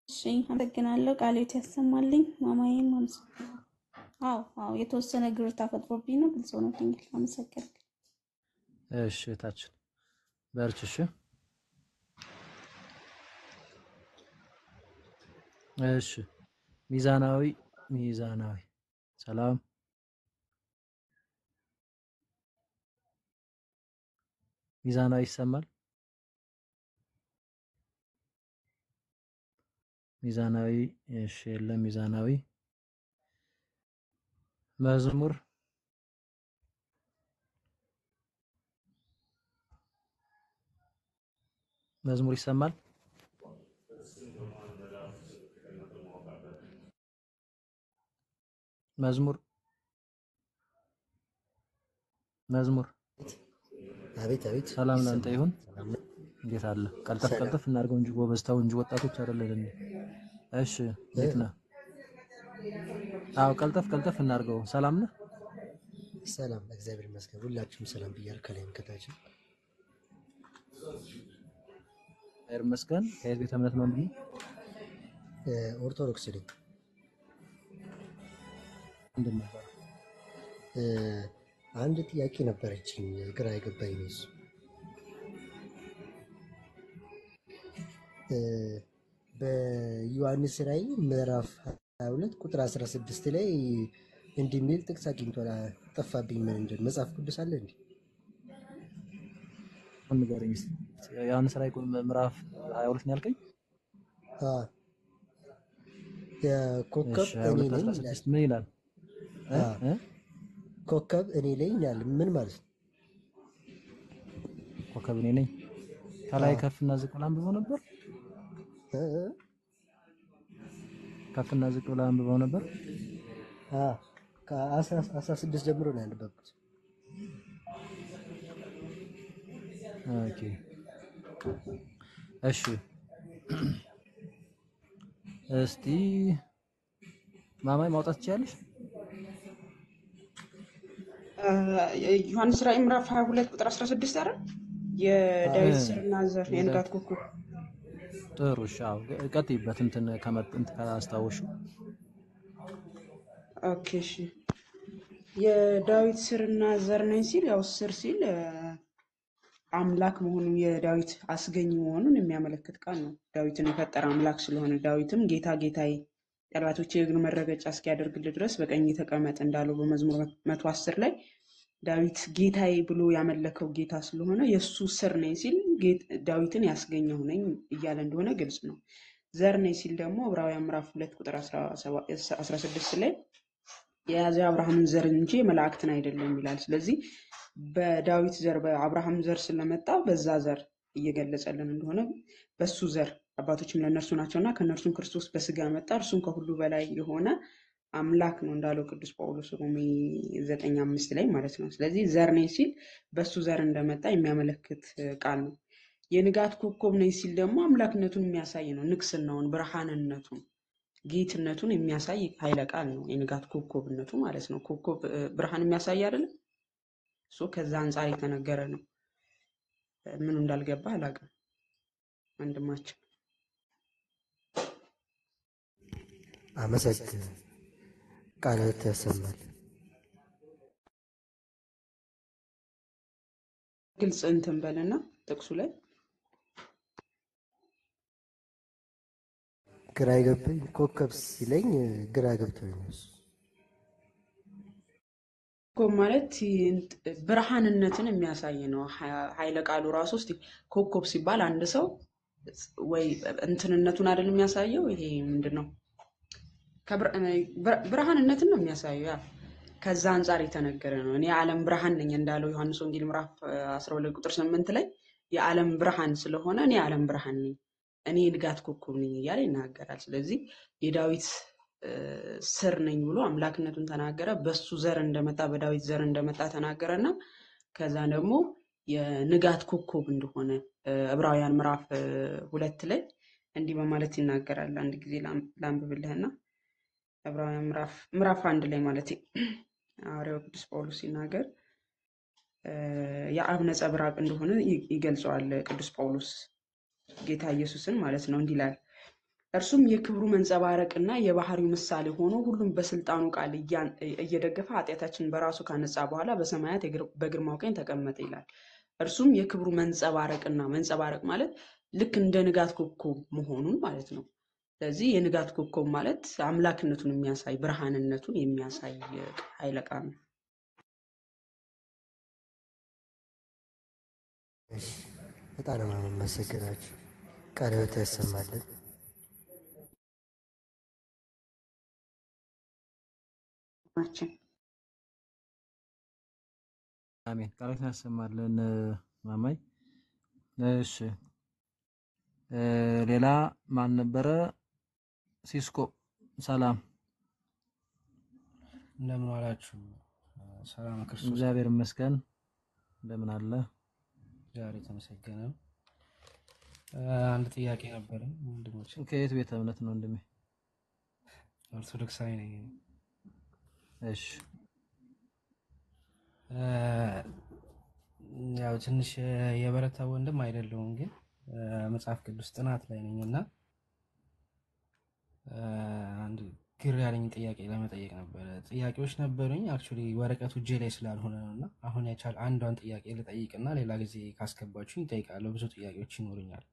እሺ አመሰግናለሁ። ቃሌት ያሰማልኝ ማማዬም አመሰግናለሁ። አዎ የተወሰነ ግር ተፈጥሮብኝ ነው፣ ግልጽ ሆኖልኛል። አመሰግናለሁ። እሺ ታችን በርቺ። እሺ እሺ ሚዛናዊ ሰላም ሚዛናዊ ይሰማል? ሚዛናዊ እሺ፣ የለም ሚዛናዊ መዝሙር ይሰማል? መዝሙር አቤት ሰላም ላንተ ይሁን። እንዴት አለ? ቀልጠፍ እናድርገው እንጂ ጎበዝ፣ ተው እንጂ ወጣቶች አይደለን። እሺ እንዴት ነህ? አዎ ቀልጠፍ እናድርገው። ሰላም ነህ? ሰላም እግዚአብሔር ይመስገን። ሁላችሁም ሰላም ብያለሁ፣ ከላይም ከታችም። እግዚአብሔር ይመስገን። ከየት ቤተ እምነት ነው? እንዴ ኦርቶዶክስ ነኝ። ምንድን ነበር? አንድ ጥያቄ ነበረችኝ፣ ግራ የገባኝ ነው እሱ። በዮሐንስ ራዕይ ምዕራፍ 22 ቁጥር 16 ላይ እንዲህ የሚል ጥቅስ አግኝቷል። ጠፋብኝ። ምን እንደ መጽሐፍ ቅዱስ አለ እንዴ? ንገረኝ እስኪ። ዮሐንስ ራዕይ ምዕራፍ 22 ነው ያልከኝ? ኮከብ እኔ ነኝ ይላል። ምን ይላል? ኮከብ እኔ ነኝ ይላል። ምን ማለት ነው? ኮከብ እኔ ነኝ ከላይ ከፍና ዝቅ ብላ አንብበው ነበር። ከፍና ዝቅ ብላ አንብበው ነበር። ከ16 ጀምሮ ነው ያነበብኩት። ኦኬ እሺ፣ እስቲ ማማይ ማውጣት ትችያለሽ? ዮሐንስ ራዕይ ምዕራፍ 22 ቁጥር 16 አይደል? የዳዊት ስርና ዘር የንጋት ኮከብ። ጥሩ እሺ፣ አዎ ቀጥይበት። እንትን ካስታወሹ። ኦኬ እሺ። የዳዊት ስርና ዘር ነኝ ሲል ያው ስር ሲል አምላክ መሆኑን የዳዊት አስገኝ መሆኑን የሚያመለክት ቃል ነው። ዳዊትን የፈጠረ አምላክ ስለሆነ ዳዊትም ጌታ ጌታዬ ጠላቶቼ የእግር መረገጫ እስኪያደርግልህ ድረስ በቀኝ ተቀመጥ እንዳለው በመዝሙር 110 ላይ ዳዊት ጌታዬ ብሎ ያመለከው ጌታ ስለሆነ የእሱ ስር ነኝ ሲል ዳዊትን ያስገኘው ነኝ እያለ እንደሆነ ግልጽ ነው። ዘር ነኝ ሲል ደግሞ ዕብራውያን ምዕራፍ 2 ቁጥር 16 ላይ የያዘ የአብርሃምን ዘር እንጂ መላእክትን አይደለም ይላል። ስለዚህ በዳዊት ዘር በአብርሃም ዘር ስለመጣ በዛ ዘር እየገለጸልን እንደሆነ በሱ ዘር አባቶችም ለእነርሱ ናቸውና ከእነርሱም ክርስቶስ በስጋ መጣ እርሱም ከሁሉ በላይ የሆነ አምላክ ነው እንዳለው ቅዱስ ጳውሎስ ሮሜ 9:5 ላይ ማለት ነው። ስለዚህ ዘር ነኝ ሲል በሱ ዘር እንደመጣ የሚያመለክት ቃል ነው። የንጋት ኮከብ ነኝ ሲል ደግሞ አምላክነቱን የሚያሳይ ነው። ንግስናውን፣ ብርሃንነቱን፣ ጌትነቱን የሚያሳይ ኃይለ ቃል ነው። የንጋት ኮከብነቱ ማለት ነው። ኮከብ ብርሃን የሚያሳይ አይደለም? እሱ ከዛ አንጻር የተነገረ ነው። ምኑ እንዳልገባ አላውቅም ወንድማችን። አመሰግን ቃልዎት ያሰማል። ግልጽ እንትን በልና ጥቅሱ ላይ ግራ ይገብኝ ኮከብ ሲለኝ ግራ ገብቶኝ ነው። ኮከብ ማለት ብርሃንነትን የሚያሳይ ነው። ኃይለ ቃሉ ራሱ እስቲ ኮከብ ሲባል አንድ ሰው ወይ እንትንነቱን አይደል የሚያሳየው? ይሄ ምንድነው? ብርሃንነትን ነው የሚያሳየው። ያ ከዛ አንጻር የተነገረ ነው። እኔ የዓለም ብርሃን ነኝ እንዳለው ዮሐንስ ወንጌል ምዕራፍ 12 ቁጥር 8 ላይ የዓለም ብርሃን ስለሆነ እኔ የዓለም ብርሃን ነኝ፣ እኔ ንጋት ኮከብ ነኝ እያለ ይናገራል። ስለዚህ የዳዊት ስር ነኝ ብሎ አምላክነቱን ተናገረ። በሱ ዘር እንደመጣ በዳዊት ዘር እንደመጣ ተናገረና ከዛ ደግሞ የንጋት ኮከብ እንደሆነ ዕብራውያን ምዕራፍ 2 ላይ እንዲህ በማለት ይናገራል። አንድ ጊዜ ላንብብልህና ዕብራውያን ምዕራፍ 1 ላይ ማለት ሐዋርያው ቅዱስ ጳውሎስ ሲናገር የአብ ነጸብራቅ እንደሆነ ይገልጸዋል። ቅዱስ ጳውሎስ ጌታ ኢየሱስን ማለት ነው። እንዲህ ይላል፣ እርሱም የክብሩ መንጸባረቅና የባህሪው ምሳሌ ሆኖ ሁሉም በስልጣኑ ቃል እየደገፈ ኃጢአታችንን በራሱ ካነጻ በኋላ በሰማያት በግርማው ቀኝ ተቀመጠ ይላል። እርሱም የክብሩ መንጸባረቅና መንጸባረቅ ማለት ልክ እንደ ንጋት ኮከብ መሆኑን ማለት ነው። ስለዚህ የንጋት ኮከብ ማለት አምላክነቱን የሚያሳይ ብርሃንነቱን የሚያሳይ ኃይለ ቃል ነው። በጣም ነው የማመሰግናችሁ። ቃልዎት ያሰማልን። አሜን። ቃልዎት ያሰማልን ማማይ። እሺ ሌላ ማን ነበረ? ሲስኮ ሰላም፣ እንደምን ዋላችሁ? ሰላም ክርስቶስ። እግዚአብሔር ይመስገን። እንደምን አለ? እግዚአብሔር የተመሰገነ። አንድ ጥያቄ ነበረኝ ወንድሞች። ከየት ቤተ እምነት ነው ወንድሜ? ኦርቶዶክሳዊ ነኝ። እሺ ያው ትንሽ የበረታ ወንድም አይደለሁም፣ ግን መጽሐፍ ቅዱስ ጥናት ላይ ነኝና አንድ ግር ያለኝ ጥያቄ ለመጠየቅ ነበረ። ጥያቄዎች ነበሩኝ። አክቹሊ ወረቀቱ እጄ ላይ ስላልሆነ ነውና አሁን ያቻል አንዷን ጥያቄ ልጠይቅና ሌላ ጊዜ ካስገባችሁኝ እጠይቃለሁ። ብዙ ጥያቄዎች ይኖሩኛል።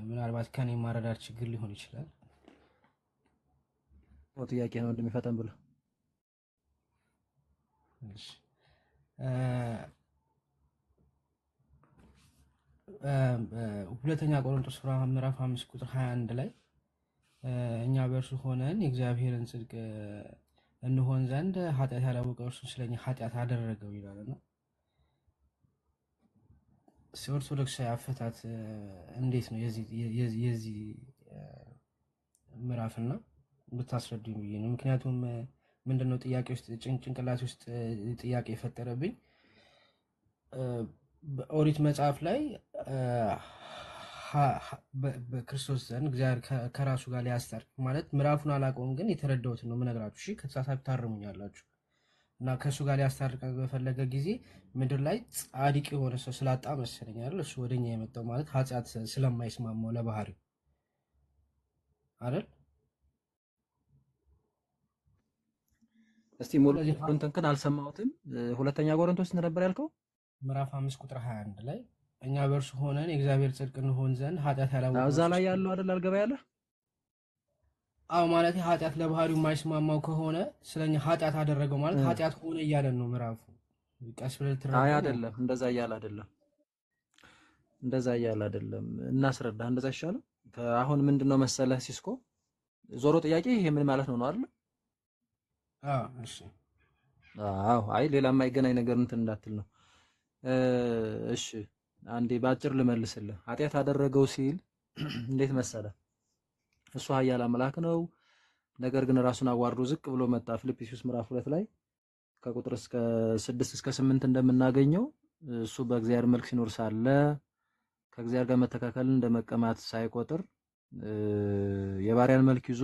ምናልባት ከኔ ማረዳት ችግር ሊሆን ይችላል። ጥያቄ ነው እንደሚፈጠን ብሎ እሺ ሁለተኛ ቆሮንቶስ ምዕራፍ 5 ቁጥር 21 ላይ እኛ በእርሱ ሆነን የእግዚአብሔርን ጽድቅ እንሆን ዘንድ ኃጢአት ያላወቀው እርሱ ስለኛ ኃጢአት አደረገው ይላልና ኦርቶዶክሳዊ አፈታት እንዴት ነው የዚህ ምዕራፍና ብታስረዱኝ ብዬ ነው። ምክንያቱም ምንድነው ጥያቄ ውስጥ ጭንቅላት ውስጥ ጥያቄ የፈጠረብኝ በኦሪት መጽሐፍ ላይ በክርስቶስ ዘንድ እግዚአብሔር ከራሱ ጋር ሊያስታርቅ ማለት ምዕራፉን አላውቀውም፣ ግን የተረዳሁትን ነው የምነግራችሁ። እሺ ከተሳሳትኩ ታርሙኛላችሁ። እና ከእሱ ጋር ሊያስታርቅ በፈለገ ጊዜ ምድር ላይ ጻድቅ የሆነ ሰው ስላጣ መሰለኝ አይደል እሱ ወደኛ የመጣው ማለት ኃጢአት ስለማይስማማው ለባህሪው አይደል? እስቲ ሙሉ ኮንተንትን አልሰማሁትም። ሁለተኛ ቆሮንቶስ ነበር ያልከው? ምዕራፍ 5 ቁጥር 21 ላይ እኛ በእርሱ ሆነን የእግዚአብሔር ጽድቅ እንሆን ዘንድ ኃጢአት ያላወቀው እዛ ላይ ያለው አይደል አልገባ ያለ አዎ ማለት ኃጢአት ለባህሪው የማይስማማው ከሆነ ስለኛ ኃጢአት አደረገው ማለት ኃጢአት ሆነ እያለን ነው ምዕራፉ። ቀስ ብለህ አይ ትረዳው ነው። አይደለም፣ እንደዛ እያለ አይደለም፣ እንደዛ እያለ አይደለም። እናስረዳ፣ እንደዛ ይሻላል። አሁን ምንድነው መሰለህ ሲስኮ፣ ዞሮ ጥያቄ ይሄ ምን ማለት ነው አይደል? እሺ አዎ፣ አይ ሌላ የማይገናኝ ነገር እንትን እንዳትል ነው። እሺ አንዴ ባጭር ልመልስልህ። ኃጢአት አደረገው ሲል እንዴት መሰለህ? እሱ ኃያል አምላክ ነው። ነገር ግን ራሱን አዋርዶ ዝቅ ብሎ መጣ። ፊልጵስዩስ ምዕራፍ 2 ላይ ከቁጥር እስከ 6 እስከ 8 እንደምናገኘው እሱ በእግዚአብሔር መልክ ሲኖር ሳለ ከእግዚአብሔር ጋር መተካከልን እንደመቀማት ሳይቆጥር የባሪያን መልክ ይዞ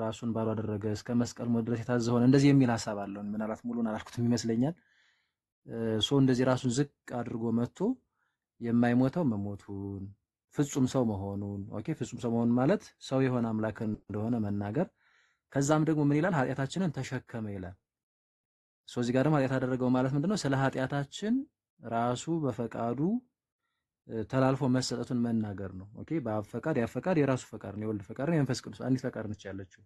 ራሱን ባዶ አደረገ፣ እስከ መስቀል ሞት ድረስ የታዘዘ ሆነ። እንደዚህ የሚል ሐሳብ አለው። ምናልባት ሙሉን አላልኩትም ይመስለኛል። እንደዚህ ራሱን ዝቅ አድርጎ መጥቶ የማይሞተው መሞቱን ፍጹም ሰው መሆኑን፣ ኦኬ ፍጹም ሰው መሆኑን ማለት ሰው የሆነ አምላክ እንደሆነ መናገር። ከዛም ደግሞ ምን ይላል? ኃጢአታችንን ተሸከመ ይላል። እዚህ ጋር ደግሞ ኃጢአት አደረገው ማለት ምንድነው? ስለ ኃጢአታችን ራሱ በፈቃዱ ተላልፎ መሰጠቱን መናገር ነው። ኦኬ በአብ ፈቃድ፣ ያ ፈቃድ የራሱ ፈቃድ ነው፣ የወልድ ፈቃድ ነው፣ የመንፈስ ቅዱስ አንዲት ፈቃድ ነች ያለችው።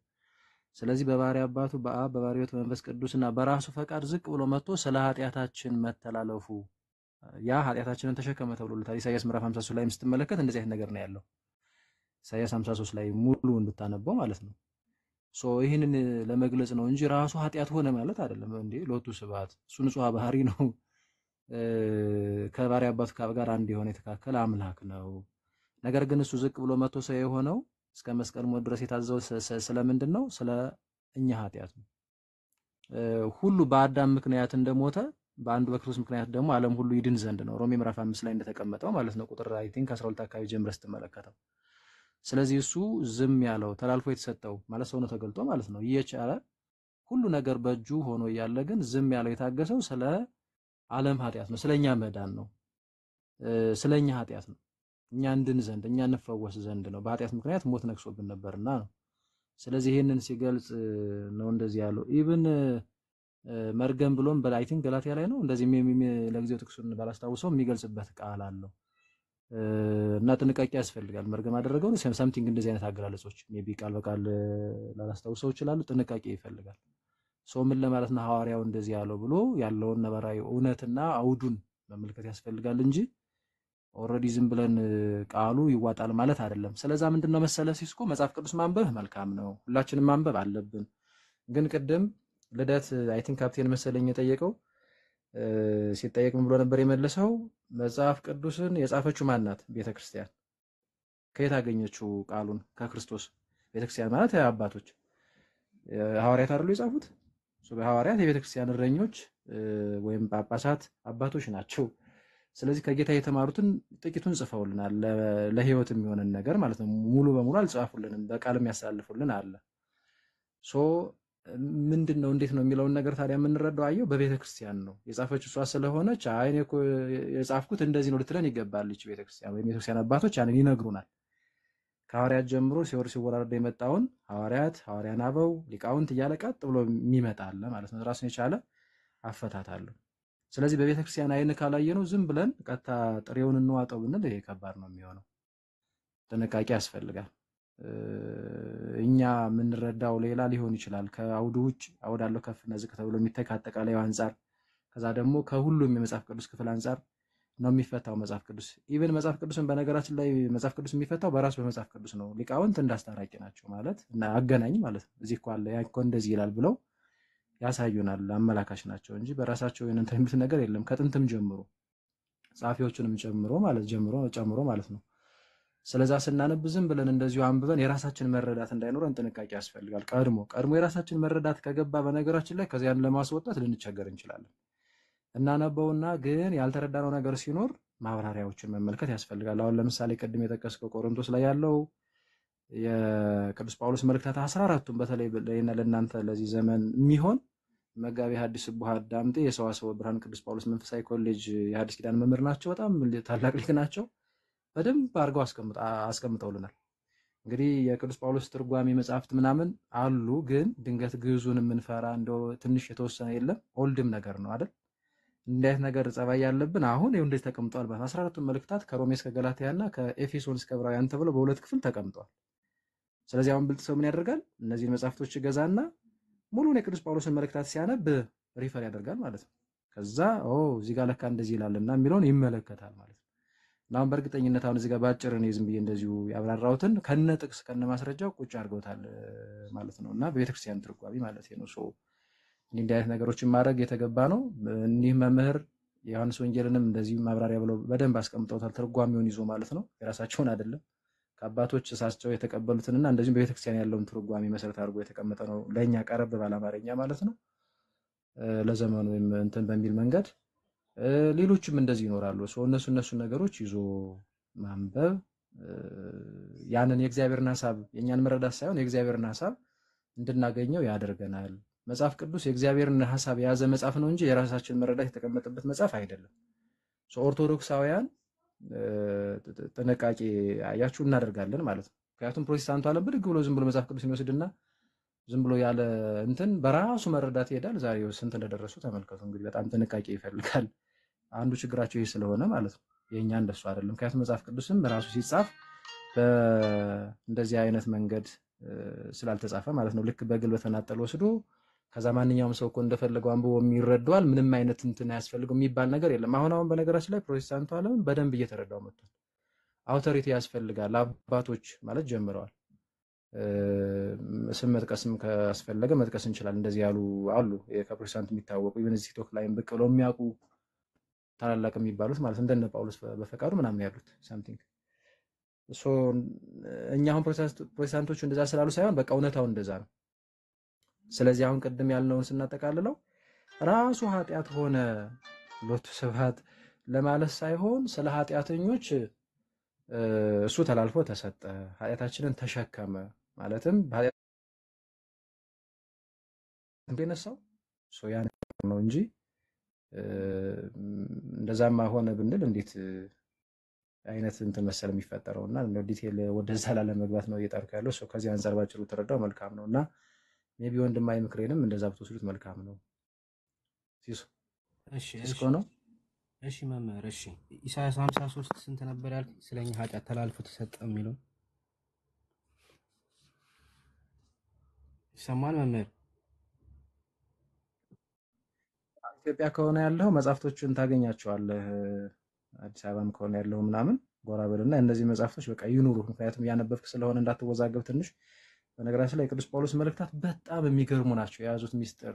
ስለዚህ በባሕርይ አባቱ በአብ በባሕርይ ሕይወት በመንፈስ ቅዱስና በራሱ ፈቃድ ዝቅ ብሎ መጥቶ ስለ ኃጢአታችን መተላለፉ ያ ኃጢአታችንን ተሸከመ ተብሎለታል። ኢሳይያስ ምዕራፍ 53 ላይ ስትመለከት እንደዚህ አይነት ነገር ነው ያለው። ኢሳይያስ 53 ላይ ሙሉውን ብታነበው ማለት ነው። ይህንን ለመግለጽ ነው እንጂ ራሱ ኃጢአት ሆነ ማለት አይደለም። እንዴ ሎቱ ስብሐት፣ እሱ ንጹሕ ባህሪ ነው። ከባሕርይ አባቱ ከአብ ጋር አንድ የሆነ የተካከለ አምላክ ነው። ነገር ግን እሱ ዝቅ ብሎ መጥቶ ሰው የሆነው እስከ መስቀል ሞት ድረስ የታዘዘው ስለምንድን ነው? ስለ እኛ ኃጢአት ነው። ሁሉ በአዳም ምክንያት እንደሞተ በአንዱ በክርስቶስ ምክንያት ደግሞ ዓለም ሁሉ ይድን ዘንድ ነው። ሮሜ ምዕራፍ 5 ላይ እንደተቀመጠው ማለት ነው። ቁጥር አይ ቲንክ 12 አካባቢ ጀምረህ ስትመለከተው። ስለዚህ እሱ ዝም ያለው ተላልፎ የተሰጠው ማለት ሰው ነው ተገልጦ ማለት ነው። እየቻለ ሁሉ ነገር በእጁ ሆኖ እያለ ግን ዝም ያለው የታገሰው ስለ ዓለም ኃጢአት ነው። ስለኛ መዳን ነው። ስለኛ ኃጢአት ነው። እኛ እንድን ዘንድ እኛ እንፈወስ ዘንድ ነው። በኃጢአት ምክንያት ሞት ነግሶብን ነበርና ነው። ስለዚህ ይሄንን ሲገልጽ ነው እንደዚህ ያለው። ኢቭን መርገም ብሎም በአይ ቲንክ ገላትያ ላይ ነው እንደዚህ ለጊዜው ጥቅሱን ባላስታውሰው የሚገልጽበት ቃል አለው። እና ጥንቃቄ ያስፈልጋል። መርገም አደረገው ሰምቲንግ እንደዚህ አይነት አገላለጾች ሜቢ ቃል በቃል ላላስታውሰው ይችላሉ። ጥንቃቄ ይፈልጋል። ምን ለማለት ነው ሐዋርያው እንደዚህ ያለው ብሎ ያለውን ነባራዊ እውነትና አውዱን መመልከት ያስፈልጋል እንጂ ኦልሬዲ ዝም ብለን ቃሉ ይዋጣል ማለት አይደለም። ስለዛ ምንድነው መሰለ ሲስኮ መጽሐፍ ቅዱስ ማንበብ መልካም ነው። ሁላችንም ማንበብ አለብን። ግን ቅድም ልደት አይ ቲንክ ካፕቴን መሰለኝ የጠየቀው ሲጠየቅ ምን ብሎ ነበር የመለሰው? መጽሐፍ ቅዱስን የጻፈችው ማን ናት? ቤተክርስቲያን። ከየት አገኘችው ቃሉን? ከክርስቶስ። ቤተክርስቲያን ማለት አባቶች ሐዋርያት አይደሉ የጻፉት? በሐዋርያት የቤተክርስቲያን እረኞች ወይም ጳጳሳት አባቶች ናቸው። ስለዚህ ከጌታ የተማሩትን ጥቂቱን ጽፈውልናል። ለህይወት የሚሆንን ነገር ማለት ነው። ሙሉ በሙሉ አልጻፉልንም፣ በቃልም ያሳልፉልን አለ። ምንድነው እንዴት ነው የሚለውን ነገር ታዲያ የምንረዳው አየው በቤተክርስቲያን ነው የጻፈችው እሷ ስለሆነች አይ እኔ እኮ የጻፍኩት እንደዚህ ነው ልትለን ይገባልች። ቤተክርስቲያን ወይም የቤተክርስቲያን አባቶች ያንን ይነግሩናል። ከሐዋርያት ጀምሮ ሲወራረድ የመጣውን ሐዋርያን አበው ሊቃውንት እያለ ቀጥ ብሎ የሚመጣ አለ ማለት ነው። ራሱን የቻለ አፈታት አለው። ስለዚህ በቤተክርስቲያን አይን ካላየነው ዝም ብለን ቀጥታ ጥሬውን እንዋጠው ብንል ይሄ ከባድ ነው የሚሆነው። ጥንቃቄ ያስፈልጋል። እኛ የምንረዳው ሌላ ሊሆን ይችላል። ከአውዱ ውጭ አውዳለው ከፍና ዝቅ ተብሎ የሚተካ አጠቃላይ አንፃር ከዛ ደግሞ ከሁሉም የመጽሐፍ ቅዱስ ክፍል አንፃር ነው የሚፈታው መጽሐፍ ቅዱስ። ኢቭን መጽሐፍ ቅዱስን በነገራችን ላይ መጽሐፍ ቅዱስ የሚፈታው በራሱ በመጽሐፍ ቅዱስ ነው። ሊቃውንት እንዳስታራቂ ናቸው ማለት እና አገናኝ ማለት ነው። እዚህ እኮ አለ ያ እኮ እንደዚህ ይላል ብለው ያሳዩናል፣ አመላካች ናቸው እንጂ በራሳቸው የእንትን የሚሉት ነገር የለም። ከጥንትም ጀምሮ ጻፊዎቹንም ጨምሮ ማለት ነው። ስለዛ ስናነብ ዝም ብለን እንደዚሁ አንብበን የራሳችን መረዳት እንዳይኖረን ጥንቃቄ ያስፈልጋል። ቀድሞ የራሳችን መረዳት ከገባ በነገራችን ላይ ከዚያን ለማስወጣት ልንቸገር እንችላለን። እናነበውና ግን ያልተረዳነው ነገር ሲኖር ማብራሪያዎችን መመልከት ያስፈልጋል። አሁን ለምሳሌ ቅድም የጠቀስከው ቆሮንቶስ ላይ ያለው የቅዱስ ጳውሎስ መልእክታት 14ቱን በተለይ ለእናንተ ለዚህ ዘመን የሚሆን መጋቢ ሐዲስ ስቡህ ዳምጤ የሰዋስወ ብርሃን ቅዱስ ጳውሎስ መንፈሳዊ ኮሌጅ የሐዲስ ኪዳን መምህር ናቸው። በጣም ታላቅ ሊቅ ናቸው። በደንብ አድርገው አስቀምጠውልናል። እንግዲህ የቅዱስ ጳውሎስ ትርጓሜ መጽሐፍት ምናምን አሉ፣ ግን ድንገት ግዕዙን የምንፈራ እንደው ትንሽ የተወሰነ የለም ኦልድም ነገር ነው አይደል? እንዴት ነገር ጸባይ ያለብን አሁን ይኸው እንደዚህ ተቀምጧል። በ14ቱ መልእክታት ከሮሜ እስከ ገላትያና ከኤፌሶን እስከ ዕብራውያን ተብለው በሁለት ክፍል ተቀምጧል። ስለዚህ አሁን ብልጥ ሰው ምን ያደርጋል? እነዚህን መጽሐፍቶች ገዛና ሙሉን የቅዱስ ጳውሎስን መልእክታት ሲያነብ ሪፈር ያደርጋል ማለት ነው። ከዛ እዚህ ጋር ለካ እንደዚህ ይላልና የሚለውን ይመለከታል ማለት ነው። እና አሁን በእርግጠኝነት አሁን እዚህ ጋር ባጭር እኔ ዝም ብዬ እንደዚሁ ያብራራሁትን ከነ ጥቅስ ከነ ማስረጃው ቁጭ አድርገውታል ማለት ነው። እና በቤተክርስቲያን ትርጓሜ ማለት ነው። እንዲህ አይነት ነገሮችን ማድረግ የተገባ ነው። እኒህ መምህር የዮሐንስ ወንጌልንም እንደዚህ ማብራሪያ ብለው በደንብ አስቀምጠውታል፣ ትርጓሜውን ይዞ ማለት ነው። የራሳቸውን አይደለም ከአባቶች እሳቸው የተቀበሉትንና እንደዚሁም በቤተክርስቲያን ያለውን ትርጓሜ መሰረት አድርጎ የተቀመጠ ነው። ለእኛ ቀረብ ባለ አማርኛ ማለት ነው፣ ለዘመኑ ወይም እንትን በሚል መንገድ። ሌሎችም እንደዚህ ይኖራሉ። እነሱ ነገሮች ይዞ ማንበብ ያንን የእግዚአብሔርን ሐሳብ የእኛን መረዳት ሳይሆን የእግዚአብሔርን ሐሳብ እንድናገኘው ያደርገናል። መጽሐፍ ቅዱስ የእግዚአብሔርን ሐሳብ የያዘ መጽሐፍ ነው እንጂ የራሳችን መረዳት የተቀመጠበት መጽሐፍ አይደለም። ኦርቶዶክሳውያን ጥንቃቄ አያችሁ እናደርጋለን ማለት ነው። ምክንያቱም ፕሮቴስታንቱ ዓለም ብድግ ብሎ ዝም ብሎ መጽሐፍ ቅዱስ የሚወስድና ዝም ብሎ ያለ እንትን በራሱ መረዳት ይሄዳል። ዛሬ ስንት እንደደረሱ ተመልከቱ። እንግዲህ በጣም ጥንቃቄ ይፈልጋል። አንዱ ችግራቸው ይሄ ስለሆነ ማለት ነው። የኛ እንደሱ አይደለም። ምክንያቱም መጽሐፍ ቅዱስም ራሱ ሲጻፍ በእንደዚህ አይነት መንገድ ስላልተጻፈ ማለት ነው። ልክ በግል በተናጠል ወስዶ ከዛ ማንኛውም ሰው እኮ እንደፈለገው አንብቦ የሚረዳዋል፣ ምንም አይነት እንትን አያስፈልገው የሚባል ነገር የለም። አሁን በነገራችን ላይ ፕሮቴስታንቱ ዓለም በደንብ እየተረዳው መጥቷል። አውቶሪቲ ያስፈልጋል፣ አባቶች ማለት ጀምረዋል። ስም መጥቀስም ካስፈለገ መጥቀስ እንችላለን። እንደዚህ ያሉ አሉ ከፕሮቴስታንት የሚታወቁ ኢቨን እዚህ ቲክቶክ ላይም ብቅ ብለው የሚያውቁ ታላላቅ የሚባሉት ማለት እንደነ ጳውሎስ በፈቃዱ ምናምን ያሉት ሳምቲንግ እኛ አሁን ፕሮቴስታንቶቹ እንደዛ ስላሉ ሳይሆን በቃ እውነታው እንደዛ ነው። ስለዚህ አሁን ቅድም ያልነውን ስናጠቃልለው ራሱ ኃጢአት ሆነ ሎቱ ስብሐት ለማለት ሳይሆን ስለ ኃጢአተኞች እሱ ተላልፎ ተሰጠ፣ ኃጢአታችንን ተሸከመ ማለትም ኃጢአት እንደነሳው ያ ነው እንጂ እንደዛማ ሆነ ብንል እንዴት አይነት እንትን መሰል የሚፈጠረውና ዲቴል ወደዛ ላለመግባት ነው እየጣርኩ ያለው። ከዚህ አንፃር ባጭሩ ተረዳው መልካም ነውና ሜቢ ወንድማዊ ምክሬንም እንደዛ ብትወስዱት መልካም ነው። ሲስኮ ነው። እሺ መምህር፣ እሺ ኢሳይያስ 53 ስንት ነበር ያልከኝ? ስለኛ ኃጢአት ተላልፎ ተሰጠ የሚለው ይሰማል መምህር? ኢትዮጵያ ከሆነ ያለው መጽሐፍቶችን ታገኛቸዋለህ። አዲስ አበባም ከሆነ ያለው ምናምን ጎራ በልና እነዚህ መጽሐፍቶች በቃ ይኑሩ። ምክንያቱም ያነበብክ ስለሆነ እንዳትወዛገብ ትንሽ። በነገራችን ላይ ቅዱስ ጳውሎስ መልእክታት በጣም የሚገርሙ ናቸው። የያዙት ሚስጥር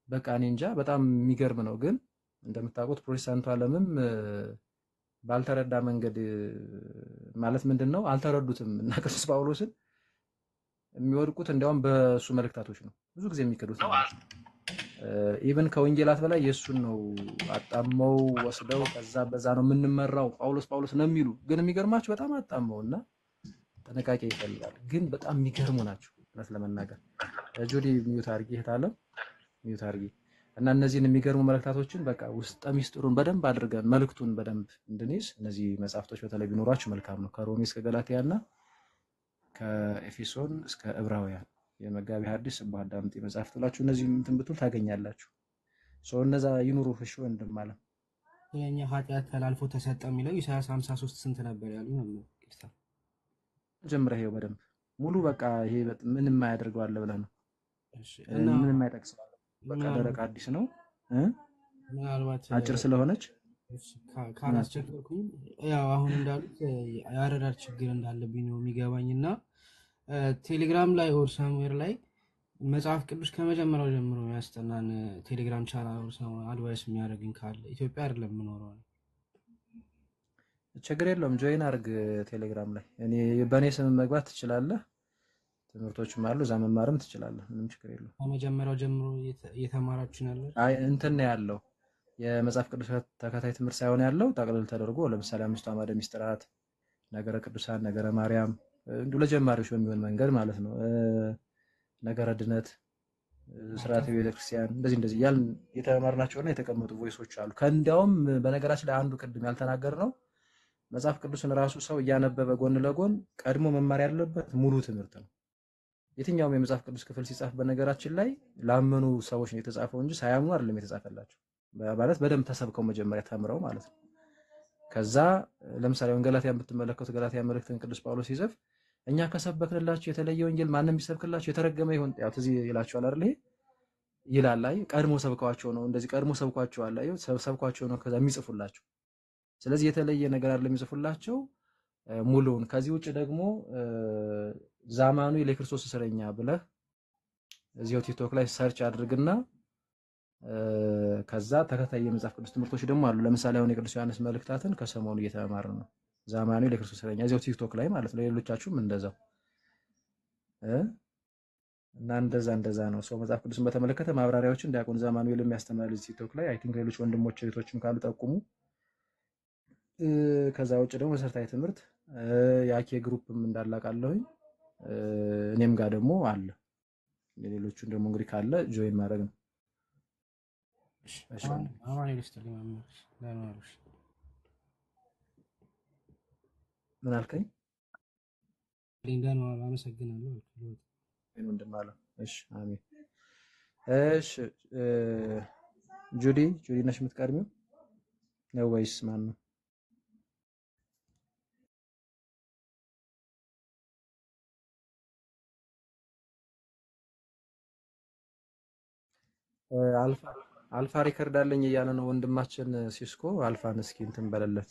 በቃ እኔ እንጃ በጣም የሚገርም ነው። ግን እንደምታውቁት ፕሮቴስታንቱ ዓለምም ባልተረዳ መንገድ ማለት ምንድነው አልተረዱትም እና ቅዱስ ጳውሎስን የሚወድቁት እንዲያውም በሱ መልእክታቶች ነው ብዙ ጊዜ የሚከዱት ነው። ኢቭን ከወንጌላት በላይ የሱን ነው አጣመው ወስደው ከዛ በዛ ነው የምንመራው ጳውሎስ ነው የሚሉ። ግን የሚገርማችሁ በጣም አጣመውና ጥንቃቄ ይፈልጋል። ግን በጣም የሚገርሙ ናቸው እውነት ለመናገር። ጆዲ ሚዩት አድርጊ እህታለም ሚዩት አድርጊ እና እነዚህን የሚገርሙ መልእክታቶችን በቃ ውስጠ ሚስጥሩን በደንብ አድርገን መልእክቱን በደንብ እንድንይዝ እነዚህ መጽሐፍቶች በተለይ ቢኖራችሁ መልካም ነው። ከሮሜ እስከ ገላትያና ከኤፌሶን እስከ ዕብራውያን የመጋቢ ሐዲስ ስብሐት ዳምጤ መጽሐፍት ብላችሁ እነዚህ እንትን ብትሉ ታገኛላችሁ። እነዛ ይኑሩ። እሺ ወንድም አለ የኛ ኃጢአት ተላልፎ ተሰጠ የሚለው ኢሳይያስ 53 ስንት ነበር ያሉ ነው? ጀምረህ ይኸው በደንብ ሙሉ በቃ ይሄ ምንም የማያደርገው አለ ብለህ ነው። እሺ እና ምንም የማይጠቅሰው በቃ ደረቅ አዲስ ነው። ምናልባት አጭር ስለሆነች ካላስቸገርኩኝ ያው አሁን እንዳሉት የአረዳድ ችግር እንዳለብኝ ነው የሚገባኝና ቴሌግራም ላይ ኦር ሳምዌር ላይ መጽሐፍ ቅዱስ ከመጀመሪያው ጀምሮ ያስጠናን ቴሌግራም ቻናል አድቫይስ የሚያደርግኝ ካለ ኢትዮጵያ አይደለም የምኖረው። ችግር የለውም ጆይን አድርግ ቴሌግራም ላይ። እኔ በእኔ ስም መግባት ትችላለህ። ትምህርቶችም አሉ እዛ መማርም ትችላለህ። ምንም ችግር የለውም። ከመጀመሪያው ጀምሮ እየተማራችሁ ነው ያለው? አይ እንትን ነው ያለው የመጽሐፍ ቅዱስ ተከታይ ትምህርት ሳይሆን ያለው ጠቅልል ተደርጎ ለምሳሌ 5 አዕማደ ምስጢራት፣ ነገረ ቅዱሳን፣ ነገረ ማርያም እንዲሁ ለጀማሪዎች በሚሆን መንገድ ማለት ነው። ነገረ ድነት፣ ስርዓተ ቤተክርስቲያን እንደዚህ እያልን የተማርናቸውና የተቀመጡ ቮይሶች አሉ። ከእንዲያውም በነገራችን ላይ አንዱ ቅድም ያልተናገርነው መጽሐፍ ቅዱስን ራሱ ሰው እያነበበ ጎን ለጎን ቀድሞ መማር ያለበት ሙሉ ትምህርት ነው። የትኛውም የመጽሐፍ ቅዱስ ክፍል ሲጻፍ በነገራችን ላይ ላመኑ ሰዎች ነው የተጻፈው እንጂ ሳያምኑ አይደለም የተጻፈላቸው። ማለት በደንብ ተሰብከው መጀመሪያ ተምረው ማለት ነው። ከዛ ለምሳሌ ገላትያን ብትመለከቱ ገላትያ መልእክትን ቅዱስ ጳውሎስ ሲጽፍ እኛ ከሰበክንላችሁ የተለየ ወንጌል ማንም ቢሰብክላችሁ የተረገመ ይሁን። ያው ትዝ ይላችኋል አይደል? ይሄ ይላል። አይ ቀድሞ ሰብከዋቸው ነው እንደዚህ ቀድሞ ሰብኳቸዋል። አይ ሰብኳቸው ነው ከዛ የሚጽፉላችሁ። ስለዚህ የተለየ ነገር አይደለም የሚጽፉላቸው ሙሉውን። ከዚህ ውጭ ደግሞ ዛማኑ የክርስቶስ እስረኛ ብለህ እዚሁ ቲክቶክ ላይ ሰርች አድርግና ከዛ ተከታይ የመጽሐፍ ቅዱስ ትምህርቶች ደግሞ አሉ። ለምሳሌ አሁን የቅዱስ ዮሐንስ መልእክታትን ከሰሞኑ እየተማርን ነው። ዛማኑ የክርስቶስ እስረኛ እዚሁ ቲክቶክ ላይ ማለት ነው። ሌሎቻችሁም እንደዛው እና እንደዛ ነው። ሰው መጽሐፍ ቅዱስን በተመለከተ ማብራሪያዎችን ዲያቆን ዛማኑኤል የሚያስተምራል እዚህ ቲክቶክ ላይ። አይ ቲንክ ሌሎች ወንድሞች እህቶችም ካሉ ጠቁሙ። ከዛ ውጭ ደግሞ መሰረታዊ ትምህርት የአኬ ግሩፕም እንዳላቃለሁኝ እኔም ጋር ደግሞ አለ። ሌሎቹን ደግሞ እንግዲህ ካለ ጆይን ማድረግ ነው። ምን አልከኝ? አመሰግናለሁ። ወንድም አለ። እሺ አሜን። እሺ ጁዲ ነሽ የምትቀድሚው ነው ወይስ ማን ነው? አልፋ ሪከርድ አለኝ እያለ ነው ወንድማችን ሲስኮ። አልፋን እስኪ እንትን በለለት።